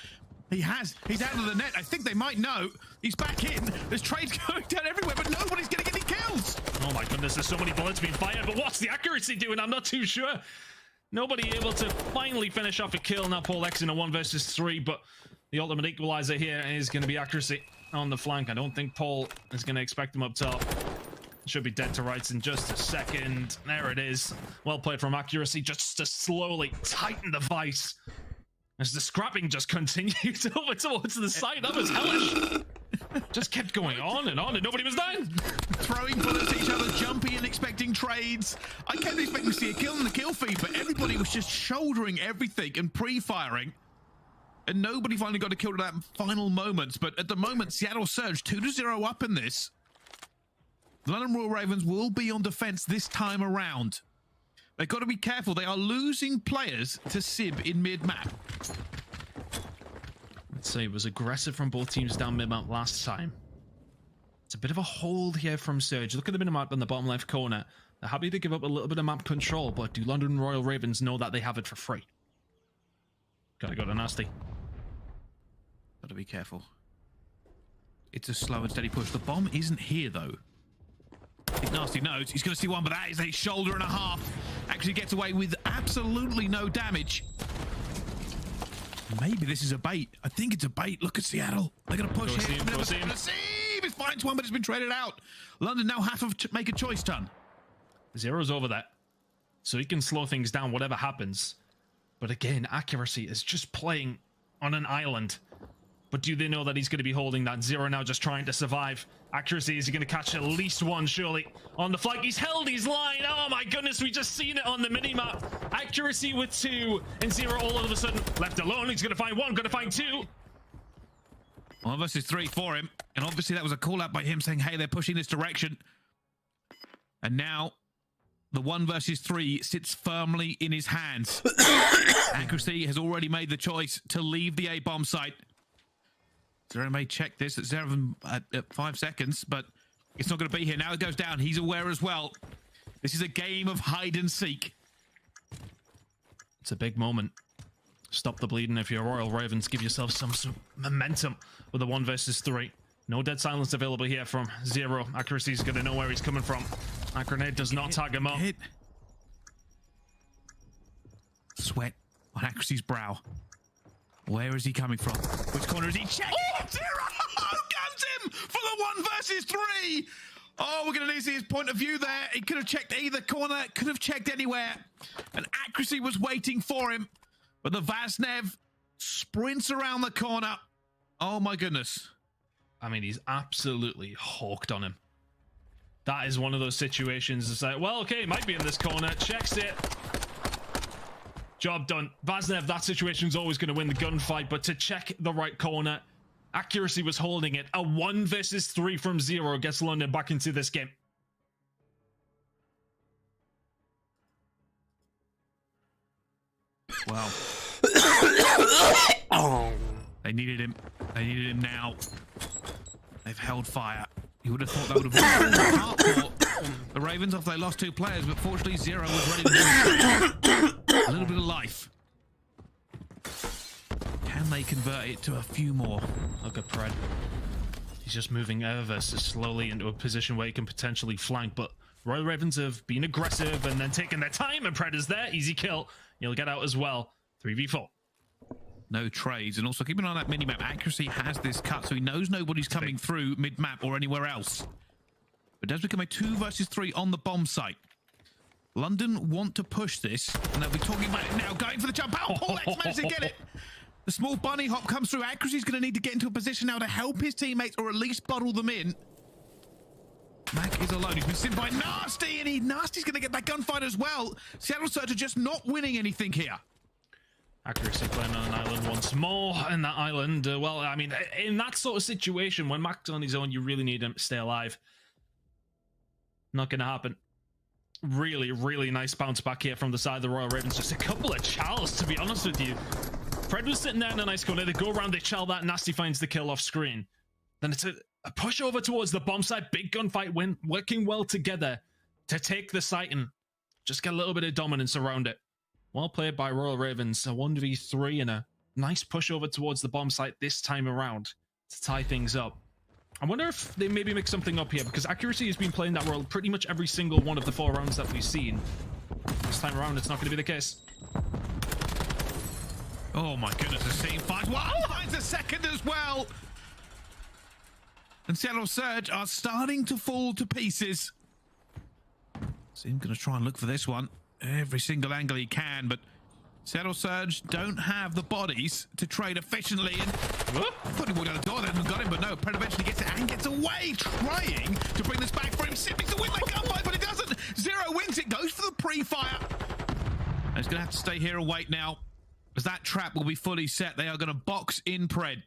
He has. He's out of the net. I think they might know. He's back in. There's trades going down everywhere, but nobody's going to get any kills. Oh my goodness, there's so many bullets being fired, but what's the accuracy doing? I'm not too sure. Nobody able to finally finish off a kill. Now Paul X in a 1 versus 3, but the ultimate equalizer here is going to be accuracy on the flank. I don't think Paul is going to expect him up top. Should be dead to rights in just a second. There it is. Well played from accuracy, just to slowly tighten the vice. As the scrapping just continued over towards the side. That was hellish. Just kept going on, and nobody was dying. Throwing bullets at each other, jumping and expecting trades. I kept expecting to see a kill in the kill feed, but everybody was just shouldering everything and pre-firing. And nobody finally got a kill to that final moments. But at the moment, Seattle Surge 2-0 up in this. The London Royal Ravens will be on defense this time around. They've got to be careful. They are losing players to Sib in mid-map. Let's say it was aggressive from both teams down mid-map last time. It's a bit of a hold here from Surge. Look at the minimap in the bottom left corner. They're happy to give up a little bit of map control, but do London Royal Ravens know that they have it for free? Gotta go to Nasty. Gotta be careful. It's a slow and steady push. The bomb isn't here, though. I think Nasty knows. He's going to see one, but that is a shoulder and a half. Actually gets away with absolutely no damage. Maybe this is a bait. I think it's a bait. Look at Seattle. They're going to push him. It finds one, but it's been traded out. London now have to make a choice turn. Zero's over that. So he can slow things down, whatever happens. But again, accuracy is just playing on an island. But do they know that he's going to be holding that? Zero now just trying to survive. Accuracy, is he going to catch at least one, surely? On the flank, he's held his line. Oh my goodness, we just seen it on the minimap. Accuracy with 2, and Zero all of a sudden left alone. He's going to find 1, going to find 2. 1 versus 3 for him. And obviously that was a call out by him saying, hey, they're pushing this direction. And now the 1 versus 3 sits firmly in his hands. Accuracy has already made the choice to leave the A-bomb site. Zero may check this at 5 seconds, but it's not going to be here. Now it goes down. He's aware as well. This is a game of hide and seek. It's a big moment. Stop the bleeding if you're Royal Ravens. Give yourself some momentum with a 1 versus 3. No dead silence available here from Zero. Accuracy's going to know where he's coming from. That grenade does not tag him up. Sweat on Accuracy's brow. Where is he coming from? Which corner is he checking? Oh, Zero guns him for the 1 versus 3. Oh, we're going to need to see his point of view there. He could have checked either corner, could have checked anywhere. And Accuracy was waiting for him. But the Vaznev sprints around the corner. Oh, my goodness. I mean, he's absolutely hawked on him. That is one of those situations. It's like, well, okay, might be in this corner. Checks it. Job done. Vaznev, that situation's always going to win the gunfight, but to check the right corner, Accuracy was holding it. A 1 versus 3 from Zero gets London back into this game. Wow. They needed him. They needed him now. They've held fire. You would have thought that would have been apart for the Ravens after they lost 2 players, but fortunately Zero was ready to lose a little bit of life. Can they convert it to a few more? Look at Pred. He's just moving ever so slowly into a position where he can potentially flank, but Royal Ravens have been aggressive and then taking their time, and Pred is there. Easy kill. He'll get out as well. 3v4. No trades, and also keep an eye on that minimap. Accuracy has this cut, so he knows nobody's coming through mid-map or anywhere else. But it does become a 2 versus 3 on the bomb site. London want to push this, and they'll be talking about it now. Going for the jump out. Paul X managed to get it. The small bunny hop comes through. Accuracy's going to need to get into a position now to help his teammates, or at least bottle them in. Mac is alone. He's been seen by Nasty, and Nasty's going to get that gunfight as well. Seattle Surge are just not winning anything here. Accuracy playing on an island once more, and that island, well, I mean, in that sort of situation, when Mac's on his own, you really need him to stay alive. Not going to happen. Really, really nice bounce back here from the side of the Royal Ravens. Just a couple of chows, to be honest with you. Fred was sitting there in a nice corner. They go around, they chow that. Nasty finds the kill off screen. Then it's A push over towards the bomb site, big gunfight win, working well together to take the site and just get a little bit of dominance around it. Well played by Royal Ravens, a 1v3 and a nice push over towards the bomb site this time around to tie things up. I wonder if they maybe mix something up here, because accuracy has been playing that role pretty much every single one of the 4 rounds that we've seen. This time around, it's not going to be the case. Oh my goodness, the team finds one, finds a second as well. And Seattle Surge are starting to fall to pieces. Sim going to try and look for this one. Every single angle he can, but Seattle Surge don't have the bodies to trade efficiently. And I thought he would have got it and got him, but no, Pred eventually gets it and gets away, trying to bring this back for him. Simply to win that gunfight, but he doesn't. Zero wins it, goes for the pre-fire. And he's going to have to stay here and wait now, as that trap will be fully set. They are going to box in Pred.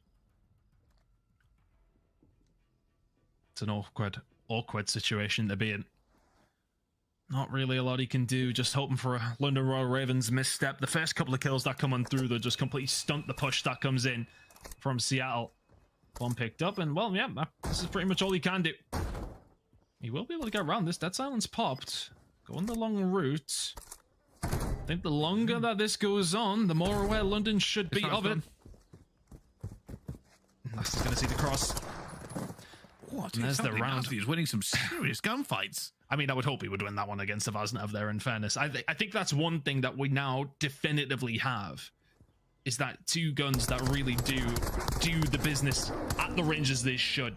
It's an awkward situation to be in. Not really a lot he can do, just hoping for a London Royal Ravens misstep. The first couple of kills that come on through, they'll just completely stunt the push that comes in from Seattle. One picked up, and well, yeah, this is pretty much all he can do. He will be able to get around this. Dead Silence popped. Going the long route. I think the longer that this goes on, the more aware London should be of it. That's going to see the cross. What? And there's the round. He's winning some serious gunfights. I mean, I would hope he would win that one against the Vaznev there, in fairness. I think that's one thing that we now definitively have, is that 2 guns that really do the business at the ranges they should.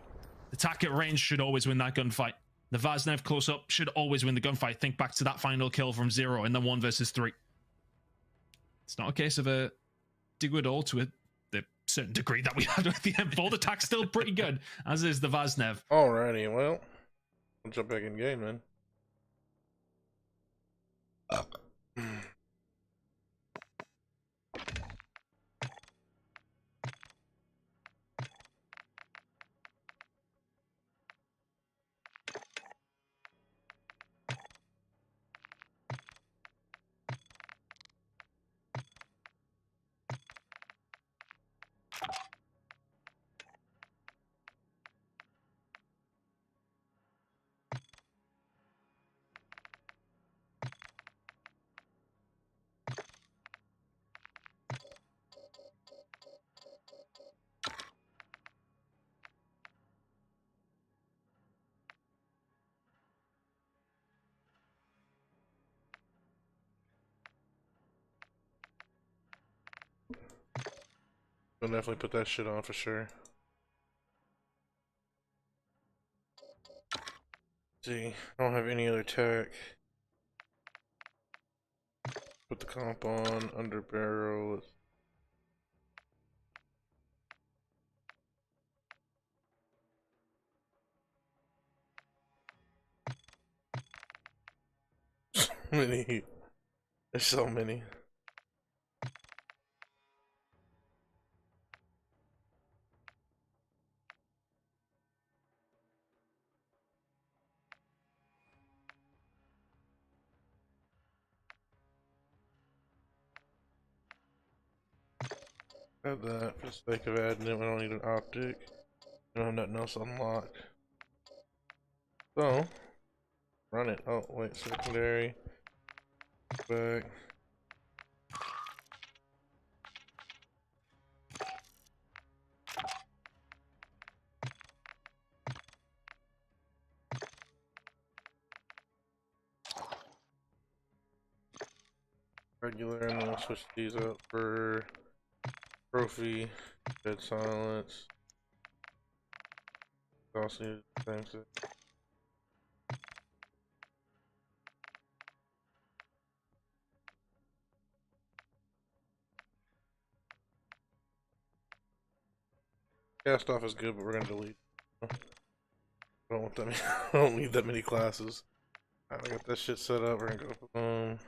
The TAC at range should always win that gunfight. The Vaznev close-up should always win the gunfight. Think back to that final kill from 0 in the 1 versus 3. It's not a case of a do it all to a certain degree that we had with the M4. The TAC's still pretty good, as is the Vaznev. Alrighty, well, I'll jump back in game then. I'll definitely put that shit on for sure. See, I don't have any other tech. Put the comp on, under barrel. So many. There's so many. Add that for the sake of adding it. We don't need an optic. We don't have nothing else unlocked. So, run it. Oh, wait, secondary. Back. Regular, and then we'll switch these up for Trophy, Dead Silence. Also need the same thing. Cast off is good, but we're gonna delete. I don't want that many, I don't need that many classes. Alright, I got that shit set up. We're gonna go boom,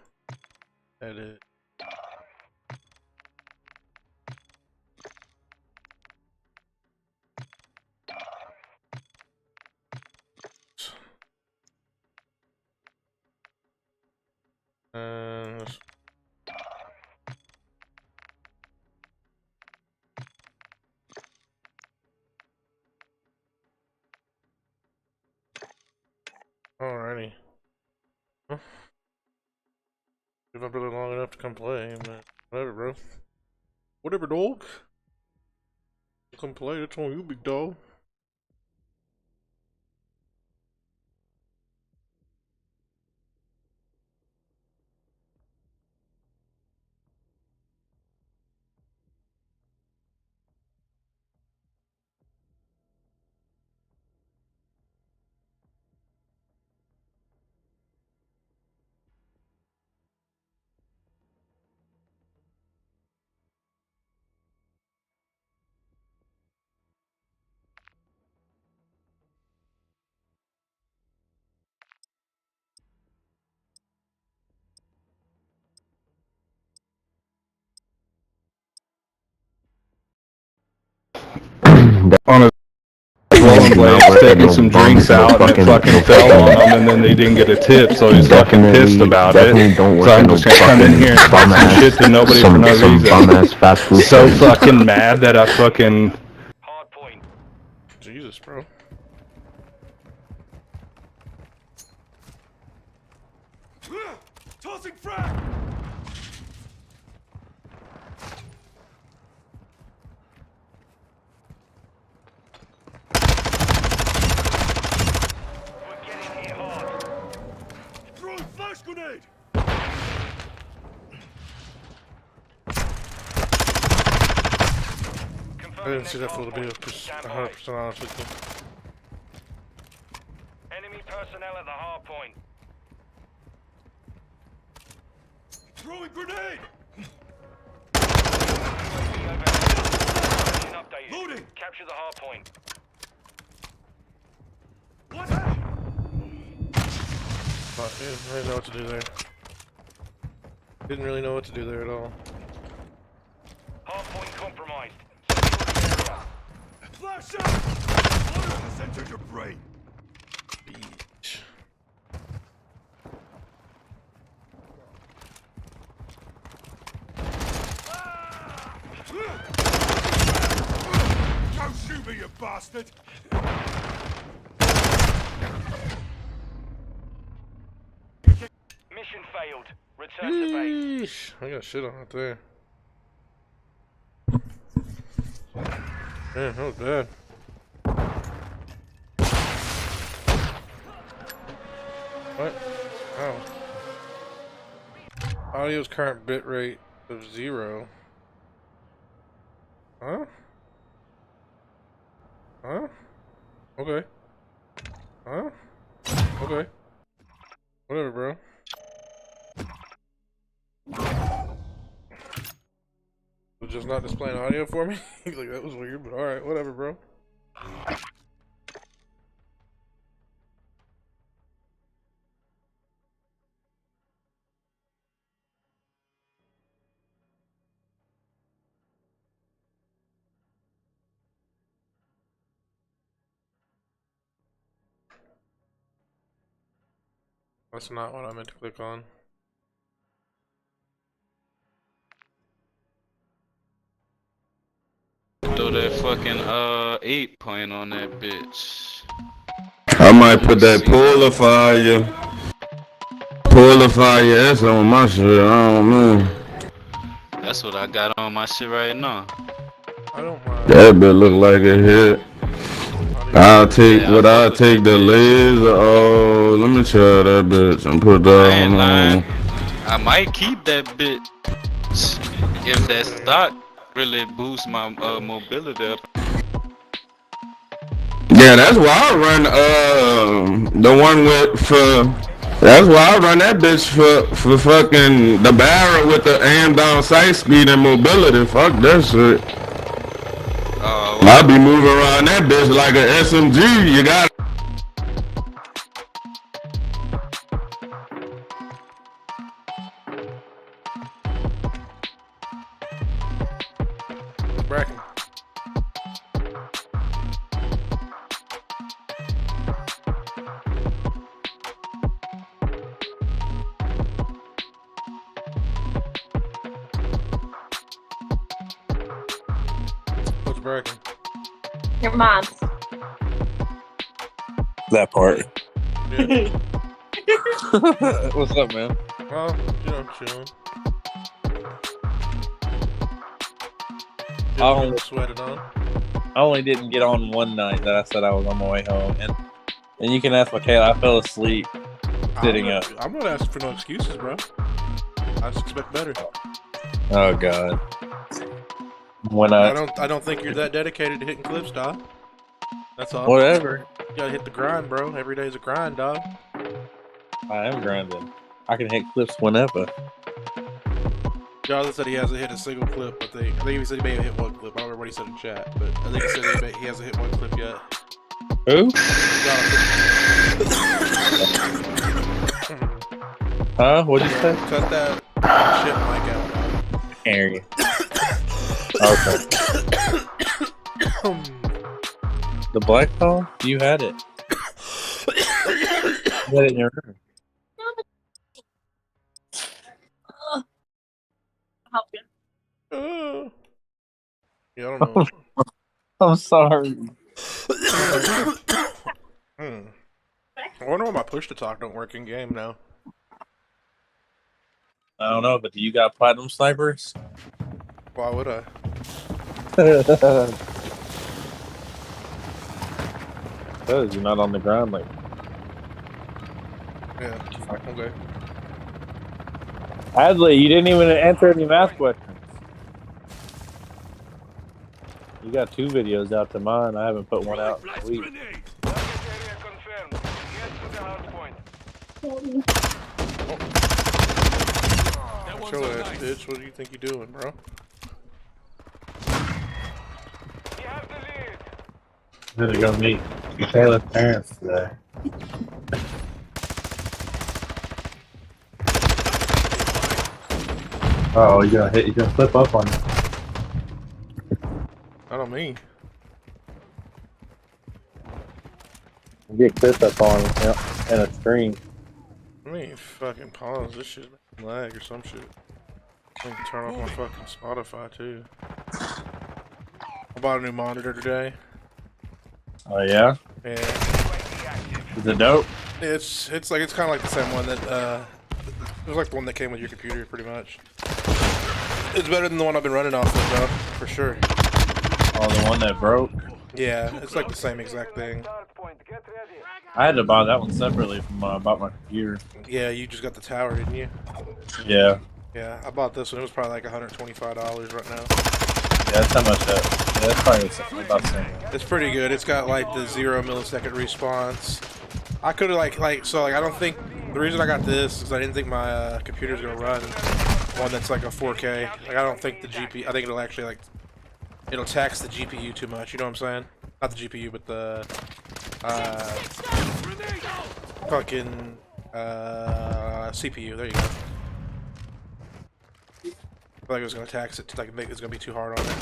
edit. already. Huh? Give up really long enough to come play, but whatever, bro. Whatever, dog. Come play, that's on you, big dog. On a rolling taking some drinks out, and it fucking fell on them, and then they didn't get a tip, so he's fucking pissed about it. So I'm just gonna come in here and talk some shit to nobody for no reason. So fucking mad that I fucking. Jesus, bro. Tossing frag! Throwing flash grenade! I didn't see that full to be 100% honest with you. Enemy personnel at the hard point. Throwing grenade! Loading! Capture the hard point. But didn't really know what to do there. Didn't really know what to do there at all. Hard point compromised. Flash out! Water has entered your brain. Beach. Don't shoot me, you bastard! Mission failed. Return to base. Yeesh. I got shit on it there. Man, that was bad. What? Oh. Audio's current bit rate of 0. Huh? Huh? Okay. Huh? Okay. Whatever, bro. Was just not displaying audio for me? Like, that was weird, but alright, whatever, bro. That's not what I meant to click on. Throw that fucking 8-point on that bitch. I might put that pull fire S on my shit. I don't know. That's what I got on my shit right now. I don't mind. That bit look like a hit. I'll take the laser. Oh, let me try that bitch and put that on. I might keep that bitch if that stock really boosts my mobility up. Yeah, that's why I run the one with for. That's why I run that bitch for fucking the barrel with the aim down sight speed and mobility. Fuck that shit. I be moving around that bitch like an SMG. You got. Bracken. What's Bracken? Your mom's. That part. Yeah. What's up, man? Well, you know, chilling. I only sweated on. I only didn't get on one night that I said I was on my way home, and you can ask Michaela. I fell asleep sitting up. I'm not asking for no excuses, bro. I just expect better. Oh God. I don't think you're that dedicated to hitting clips, dog. That's all. Whatever. You gotta hit the grind, bro. Every day's a grind, dog. I am grinding. I can hit clips whenever. Jonathan said he hasn't hit a single clip. I think he said he may have hit one clip. I don't remember what he said in chat, but I think he said he hasn't hit one clip yet. Who? Huh? What'd you say? Cut that shit mic out. Area. Okay. The black phone? You had it. You had it in your room. Yeah, I don't know. I'm sorry. I wonder why my push to talk don't work in game now. I don't know, but do you got platinum snipers? Why would I? Because you're not on the ground like. Yeah, okay. Hadley, you didn't even answer any math questions. You got 2 videos out to mine. I haven't put one out in a week. Show ass bitch, what do you think you're doing, bro? I'm gonna go meet Michaela's parents today. Oh, you're gonna flip up on me. I don't mean. Get clipped up on in a screen. I mean, fucking pause. This shit lag or some shit. I can turn off my fucking Spotify too. I bought a new monitor today. Oh yeah? Yeah. Is it dope? It's kind of like the same one that it was like the one that came with your computer, pretty much. It's better than the one I've been running off of, though, for sure. Oh, the one that broke? Yeah, it's like the same exact thing. I had to buy that one separately from when I bought my computer. Yeah, you just got the tower, didn't you? Yeah. Yeah, I bought this one. It was probably like $125 right now. Yeah, that's how much that. Yeah, that's probably about the same. It's pretty good. It's got like the 0 millisecond response. I could have so I don't think the reason I got this is I didn't think my computer's gonna run one that's like a 4K. Like I don't think the GPU. I think it'll actually it'll tax the GPU too much. You know what I'm saying? Not the GPU, but the fucking CPU. There you go. I feel like it was gonna tax it. It's gonna be too hard on it.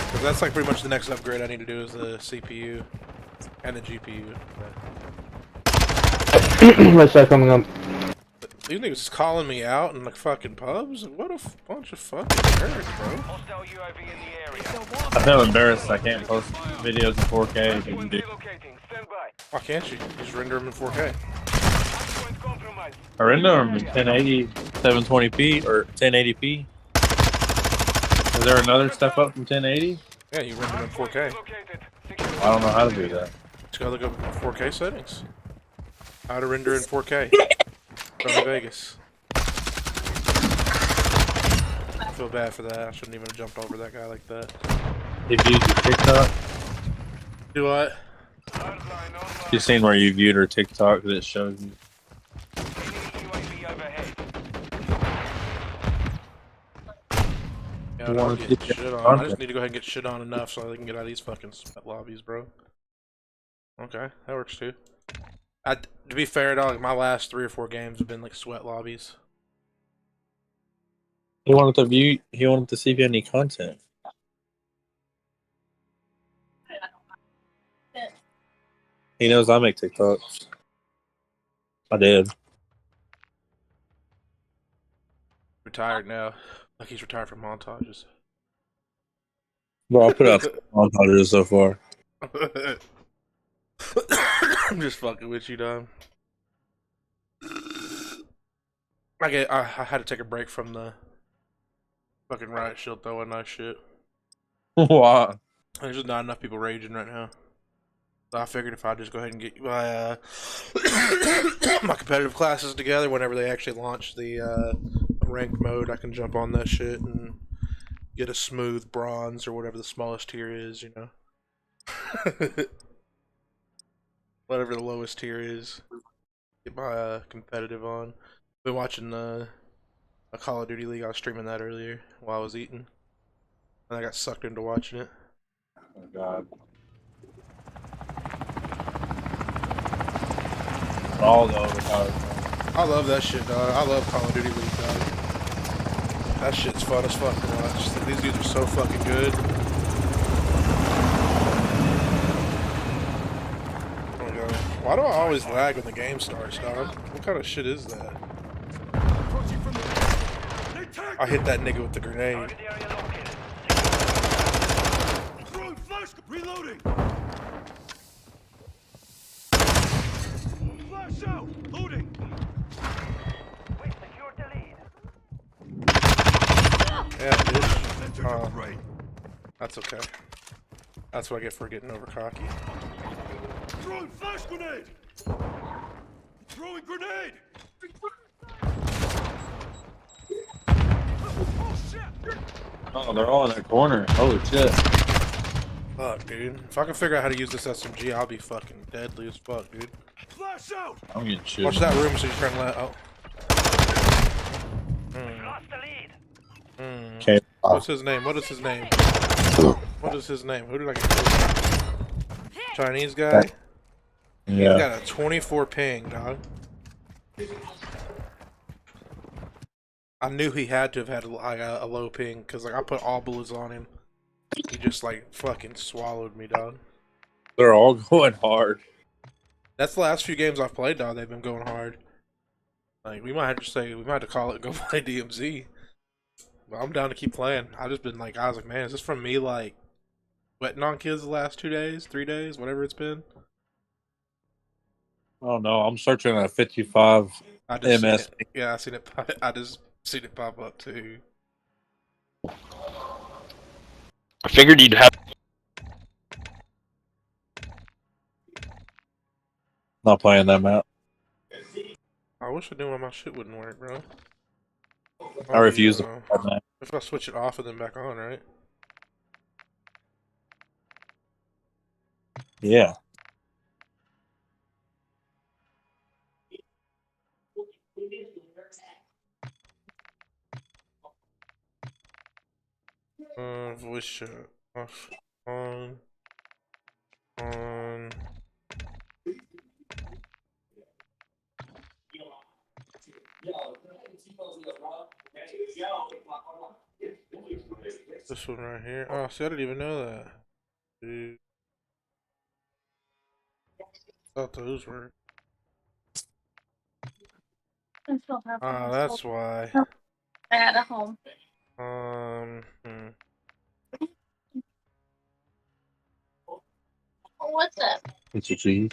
Because that's like pretty much the next upgrade I need to do is the CPU and the GPU. What's that coming up? These niggas calling me out in like fucking pubs? What a bunch of fucking nerds, bro. I feel embarrassed I can't post videos in 4K. Why can't you? Just render them in 4K. I render them in 1080, 720p, or 1080p. Is there another step up from 1080? Yeah, you render them in 4K. I don't know how to do that. Just gotta look up 4K settings. How to render in 4K. From Vegas. I feel bad for that. I shouldn't even have jumped over that guy like that. You viewed your TikTok? Do what? You seen where you viewed her TikTok that it shows you? Yeah, I don't get shit on. I just need to go ahead and get shit on enough so I can get out of these fucking sweat lobbies, bro. Okay, that works too. To be fair, dog, my last 3 or 4 games have been like sweat lobbies. He wanted to view. He wanted to see if you had any content. He knows I make TikToks. I did. Retired now. Like he's retired from montages. Bro, I put out montages so far. I'm just fucking with you, dog. I had to take a break from the fucking riot shield throwing nice shit. Wow. There's just not enough people raging right now. So I figured if I just go ahead and get my my competitive classes together whenever they actually launch the ranked mode, I can jump on that shit and get a smooth bronze or whatever the smallest tier is, you know. Whatever the lowest tier is. Get my competitive on. Been watching a Call of Duty League. I was streaming that earlier while I was eating. And I got sucked into watching it. Oh god. All the overpowered. I love that shit, dog. I love Call of Duty League, dog. That shit's fun as fuck to watch. These dudes are so fucking good. Oh my god. Why do I always lag when the game starts, dog? What kind of shit is that? I hit that nigga with the grenade. Reloading. Flash out. Loading. We secured the lead. Yeah, bitch. That's okay. That's what I get for getting over cocky. Throwing flash grenade. Throwing grenade. Oh, they're all in that corner. Holy shit. Fuck, dude. If I can figure out how to use this SMG, I'll be fucking deadly as fuck, dude. Flash out. I'm getting shit. Watch that room so you turn left. Oh. Lost the lead. Okay. What's his name? What is his name? What is his name? Who did I get killed? Chinese guy? Yeah. He's got a 24 ping, dog. I knew he had to have had a low ping, because like I put all bullets on him. He just like fucking swallowed me, dog. They're all going hard. That's the last few games I've played, dog. They've been going hard. Like we might have to say we might have to call it go play DMZ. But I'm down to keep playing. I was like, man, is this from me like wetting on kids the last 2 days, 3 days, whatever it's been? Oh no, I'm searching at 55 MS. Yeah, I seen it. I just seen it pop up too. I figured you'd have. Not playing that map. I wish I knew why my shit wouldn't work, bro. I refuse to play that map. If I switch it off and then back on, right? Yeah. Voice chat off, on. This one right here. Oh, see, I didn't even know that. Dude. Thought those were. Ah, that's why. At home. What's that? It's a G.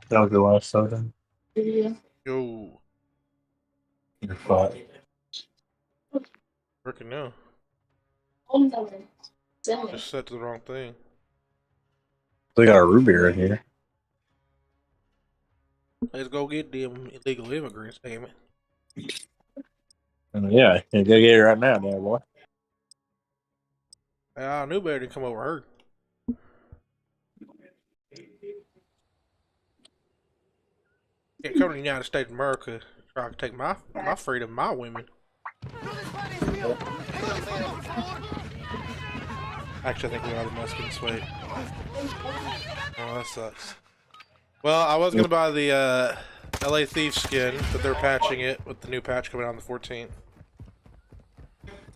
That was the last soda. Yeah. Yo. You're fine. Working now. Just set to the wrong thing. They got a ruby right here. Let's go get them illegal immigrants, damn it. Yeah, you go get it right now, there, boy. I knew better than come over her. Can't come to the United States of America try to take my freedom, my women. Actually, I think we are the Mexicans. Wait. Oh, that sucks. Well, I was gonna buy the LA Thief skin, but they're patching it with the new patch coming out on the 14th.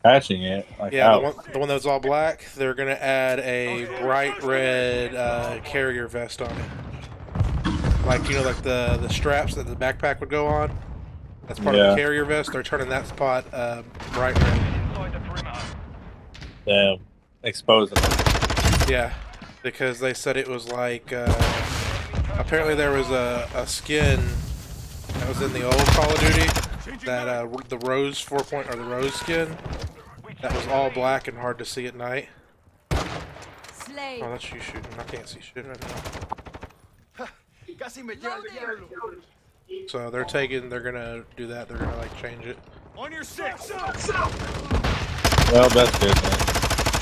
Patching it? Like yeah, how? the one that was all black. They're gonna add a bright red carrier vest on it. Like, you know, like the straps that the backpack would go on. That's part of the carrier vest. They're turning that spot bright red. Damn. Exposing it. Yeah, because they said it was like apparently there was a skin that was in the old Call of Duty that the rose 4 or the rose skin that was all black and hard to see at night. Oh, that's you shooting. I can't see shit right now. So they're gonna do that. They're gonna like change it. On your six. Well, that's good, man.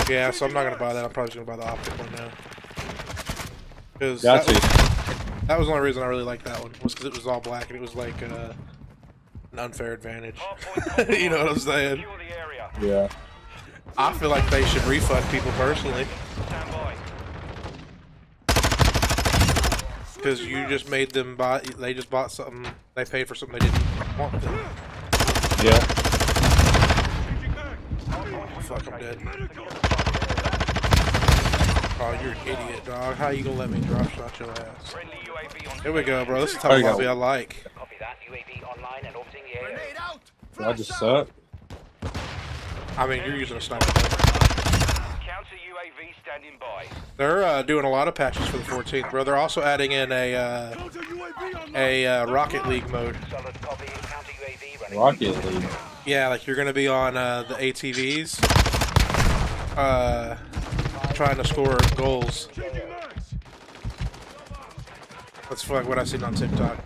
Yeah, so I'm not gonna buy that. I'm probably just gonna buy the optic one now. Because that was the only reason I really liked that one, was because it was all black and it was like an unfair advantage. You know what I'm saying? Yeah. I feel like they should refund people personally. Because you just made them buy, they just bought something, they paid for something they didn't want to. Yeah. Fuck, I'm dead. Oh, you're an idiot, dog. How you gonna let me drop shot your ass? Here we go, bro. This is the type of lobby I like. Do I just suck? I mean, you're using a sniper. They're doing a lot of patches for the 14th, bro. They're also adding in a Rocket League mode. Rocket League? Yeah, like you're gonna be on the ATVs, trying to score goals. That's like what I've seen on TikTok.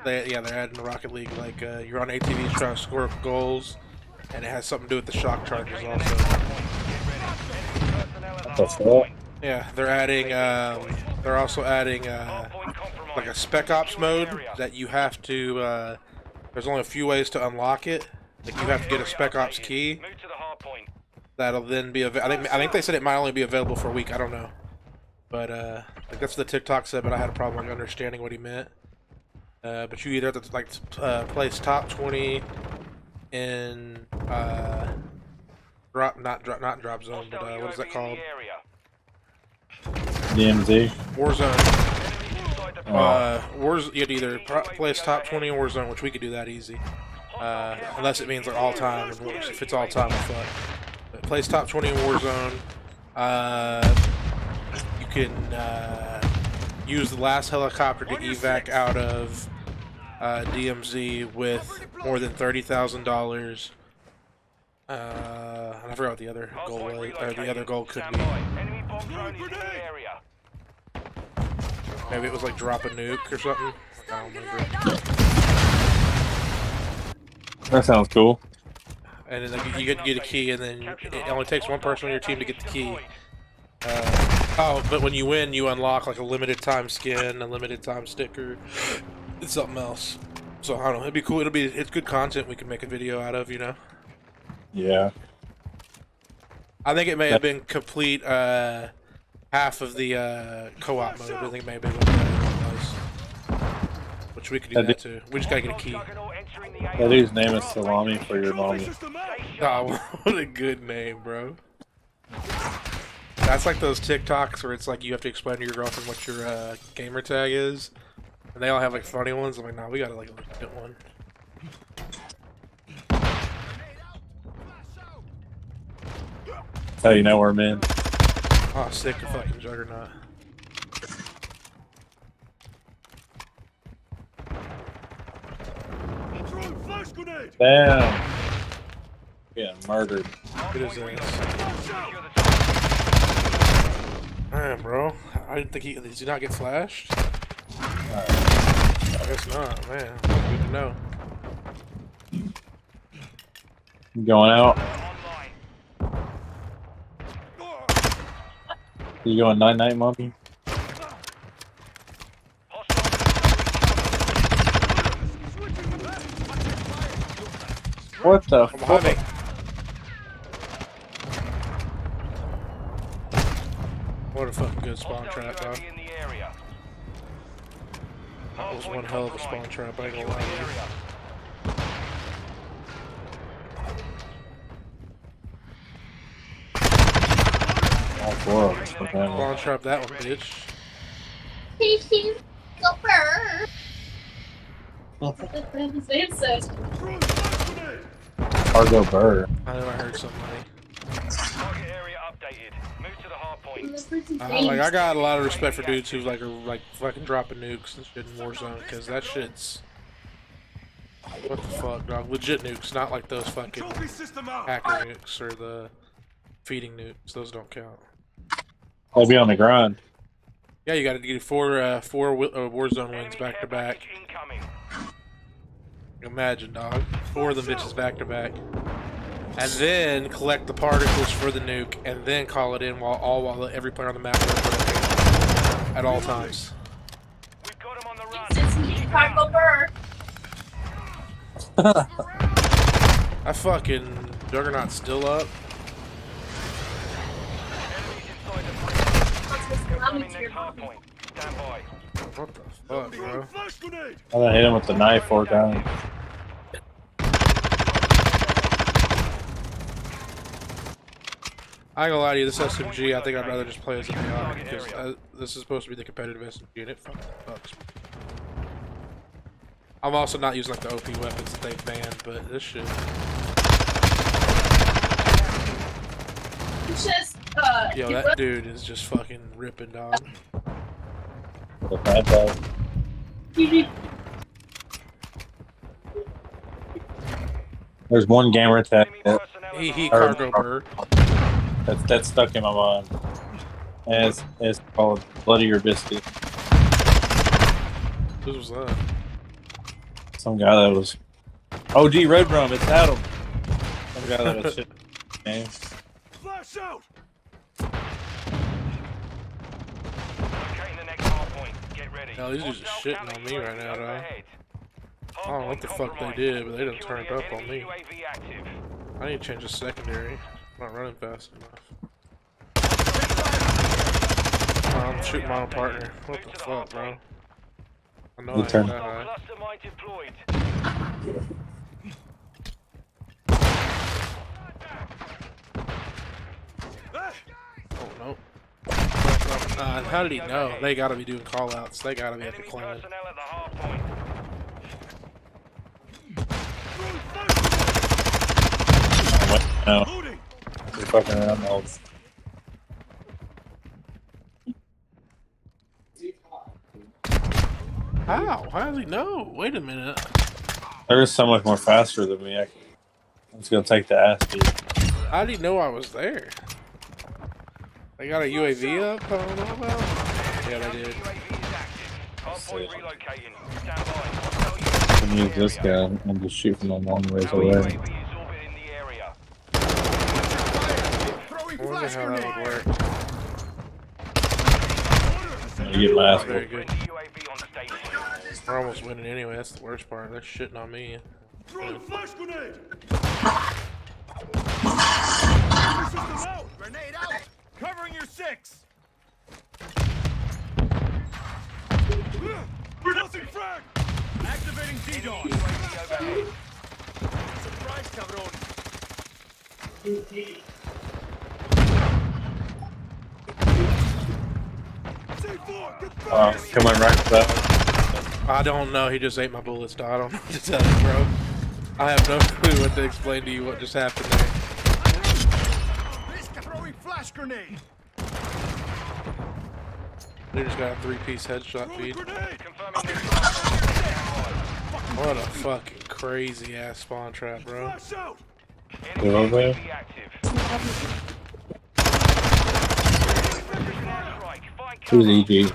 They're adding the Rocket League. Like you're on ATVs trying to score goals, and it has something to do with the shock charges also. Yeah, they're adding. They're also adding like a Spec Ops mode that you have to. There's only a few ways to unlock it. Like you have to get a Spec Ops key. That'll then be available. I think they said it might only be available for a week. I don't know, but like that's what the TikTok said. But I had a problem like understanding what he meant. But you either have to like place top 20 in not drop zone, but what is that called? DMZ. Warzone. You'd either place top 20 in Warzone, which we could do that easy. Unless it means like all time. If it's all time, it's fun. But place top 20 in Warzone. You can use the last helicopter to evac out of DMZ with more than $30,000. And I forgot what the other goal was, or the other goal could be. Maybe it was like drop a nuke or something. I don't remember. That sounds cool. And then like, you get a key, and then it only takes one person on your team to get the key. But when you win, you unlock like a limited time skin, a limited time sticker. It's something else. So I don't know. It'd be cool. It's good content we can make a video out of, you know. Yeah. I think it may have been complete half of the co-op mode. I think it may have been what that was. Which we could do that too. We just gotta get a key. That dude's name is Salami for your mommy. Oh, what a good name, bro. That's like those TikToks where it's like you have to explain to your girlfriend what your gamer tag is. And they all have like funny ones. I'm like, nah, we gotta like look at one. That's how you know we're men. Oh, sick of fucking Juggernaut. Damn. Getting murdered. It is damn, bro. I didn't think did he not get flashed? I guess not, man. Good to know. You going out? You going night-night, monkey? What the fuck? What a fucking good spawn trap, dog. That was one hell of a spawn trap, I ain't gonna lie to you. All four of us. Spawn trap that one, bitch. Go bird. That's what his name says. Cargo bird. I know I heard somebody. Target area updated. Move to the hard point. Like I got a lot of respect for dudes who like are like fucking dropping nukes and shit in Warzone, because that shit's what the fuck, dog. Legit nukes, not like those fucking hacker nukes or the feeding nukes. Those don't count. They'll be on the grind. Yeah, you got to get four Warzone wins back to back. Imagine, dog. 4 of them bitches back to back. And then collect the particles for the nuke, and then call it in while every player on the map is working at all times. I fucking Juggernaut's still up. What the fuck, bro? I'm gonna hit him with the knife 4 times. I ain't gonna lie to you, this SMG, I think I'd rather just play as a beyond, because this is supposed to be the competitive SMG, and it fucking fucks me. I'm also not using like the OP weapons that they've banned, but this shit. It's just, yo, that dude is just fucking ripping, dog. There's one gamer tag. He cargo bird. That's stuck in my mind. And it's called Bloody or Biscuit. What was that? Some guy that was OG Red Rum, it's Adam. Some guy that was shit. Man. Flash out! No, these dudes are shitting on me right now, though. I don't know what the fuck they did, but they done turned up on me. I need to change the secondary. I'm not running fast enough. Oh, I'm shooting my own partner. What the fuck, bro? I know I ain't that high. Oh, no. How did he know? They gotta be doing callouts. They gotta be at the clan. No. You're fucking around the old. How? How did he know? Wait a minute. They're just so much more faster than me. I'm just gonna take the ass beat. How did he know I was there? They got a UAV up? I don't know about. Yeah, they did. I can use this guy and just shoot from a long ways away. I wonder how that would work. You get last Very good. We're almost winning anyway. That's the worst part. They're shitting on me. Throw flash grenade! Grenade out! Covering your 6! Tossing frag! Activating DDoS! Surprise, cabron! Come on, right back. I don't know. He just ate my bullets, dog. I don't know what to tell you, bro. I have no clue what to explain to you what just happened there. Throwing flash grenade! They just got a 3-piece headshot feed. What a fucking crazy ass spawn trap, bro. Who's EG?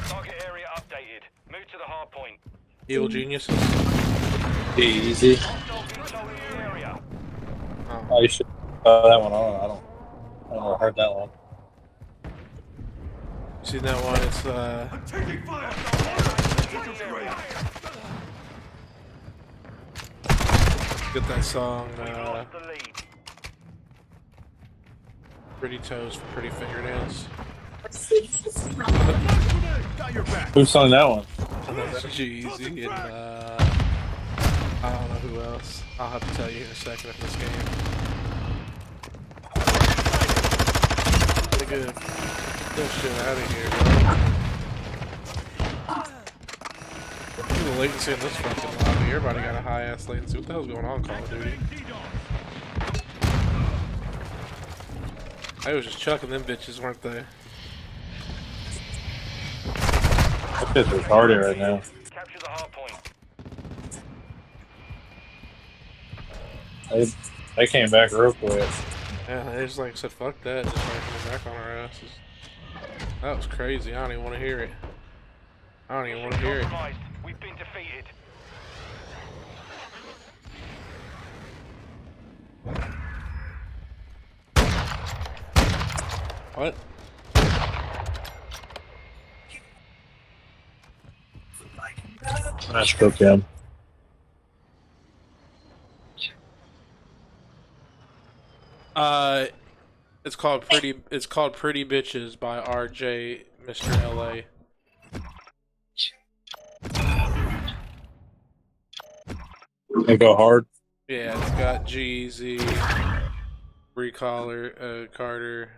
Evil geniuses. Easy. Oh, you should throw that one on. I don't know. I heard that one. You seen that one? It's get that song. Pretty toes for pretty fingernails. Who sung that one? Jeezy and I don't know who else. I'll have to tell you in a second after this game. Pretty good. Get that shit out of here, bro. Look at the latency in this fucking lobby. Everybody got a high ass latency. What the hell's going on, Call of Duty? I was just chucking them bitches, weren't they? Shit's retarded right now. Capture the hard point. They came back real quick. Yeah, they just like said, fuck that, just started coming back on our asses. That was crazy. I don't even want to hear it. I don't even want to hear it. We've been defeated. What? Nice cook him. It's called Pretty Bitches by RJ Mr. LA. They go hard. Yeah, it's got G-Eazy, Bree Collar, Carter.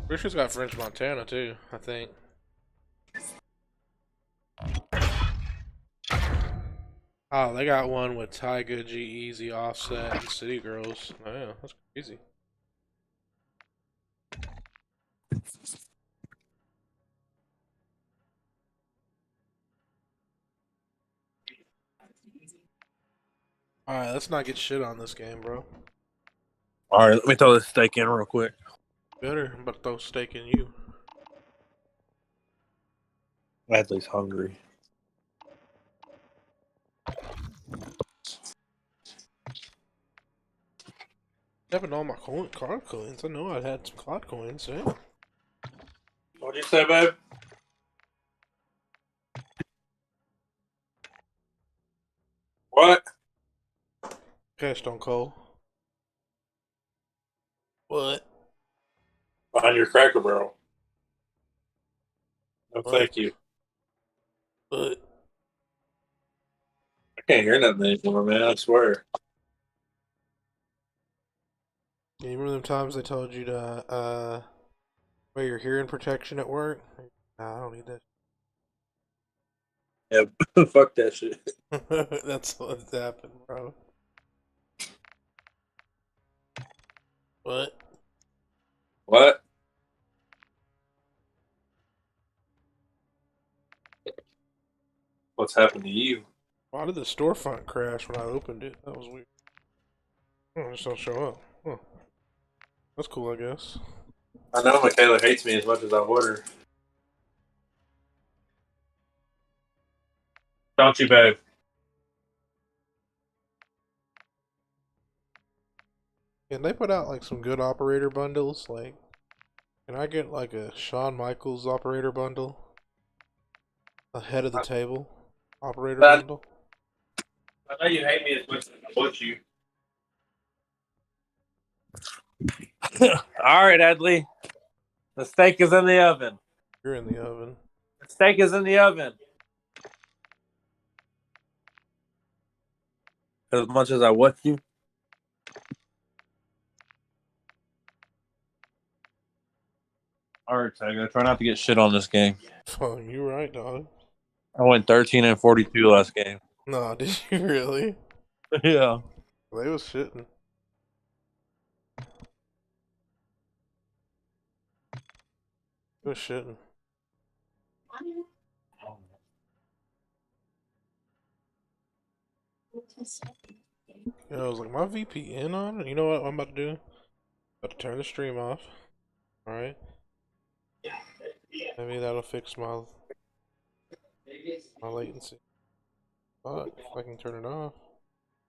Pretty sure it's got French Montana too, I think. Oh, they got one with Tyga, G-Eazy, Offset, and City Girls. Oh, yeah, that's crazy. Alright, let's not get shit on this game, bro. Alright, let me throw this steak in real quick. Better, I'm about to throw steak in you. Adley's hungry. Having all my card coins. I know I had some card coins, yeah. What'd you say, babe? What? Okay, Stone Cold. What? Behind your Cracker Barrel. No, What? thank you. What? I can't hear nothing anymore, man. I swear. Yeah, you remember them times they told you to wear your hearing protection at work? Nah, I don't need that. Yeah, fuck that shit. That's what's happened, bro. What? What? What's happened to you? Why did the storefront crash when I opened it? That was weird. Oh, it just don't show up. Huh. That's cool, I guess. I know Michaela hates me as much as I would her. Don't you, babe? And they put out like some good operator bundles. Like, can I get like a Shawn Michaels operator bundle? A head of the table operator bundle? I know you hate me as much as I would you. All right, Adley. The steak is in the oven. You're in the oven. The steak is in the oven. As much as I want you. All right, Tega. Try not to get shit on this game. Oh, you right, dog. I went 13 and 42 last game. Nah, did you really? Yeah. They was shitting. They was shitting. Yeah, I was like, my VPN on? You know what I'm about to do? About to turn the stream off. Alright? Maybe that'll fix my latency. But if I can turn it off.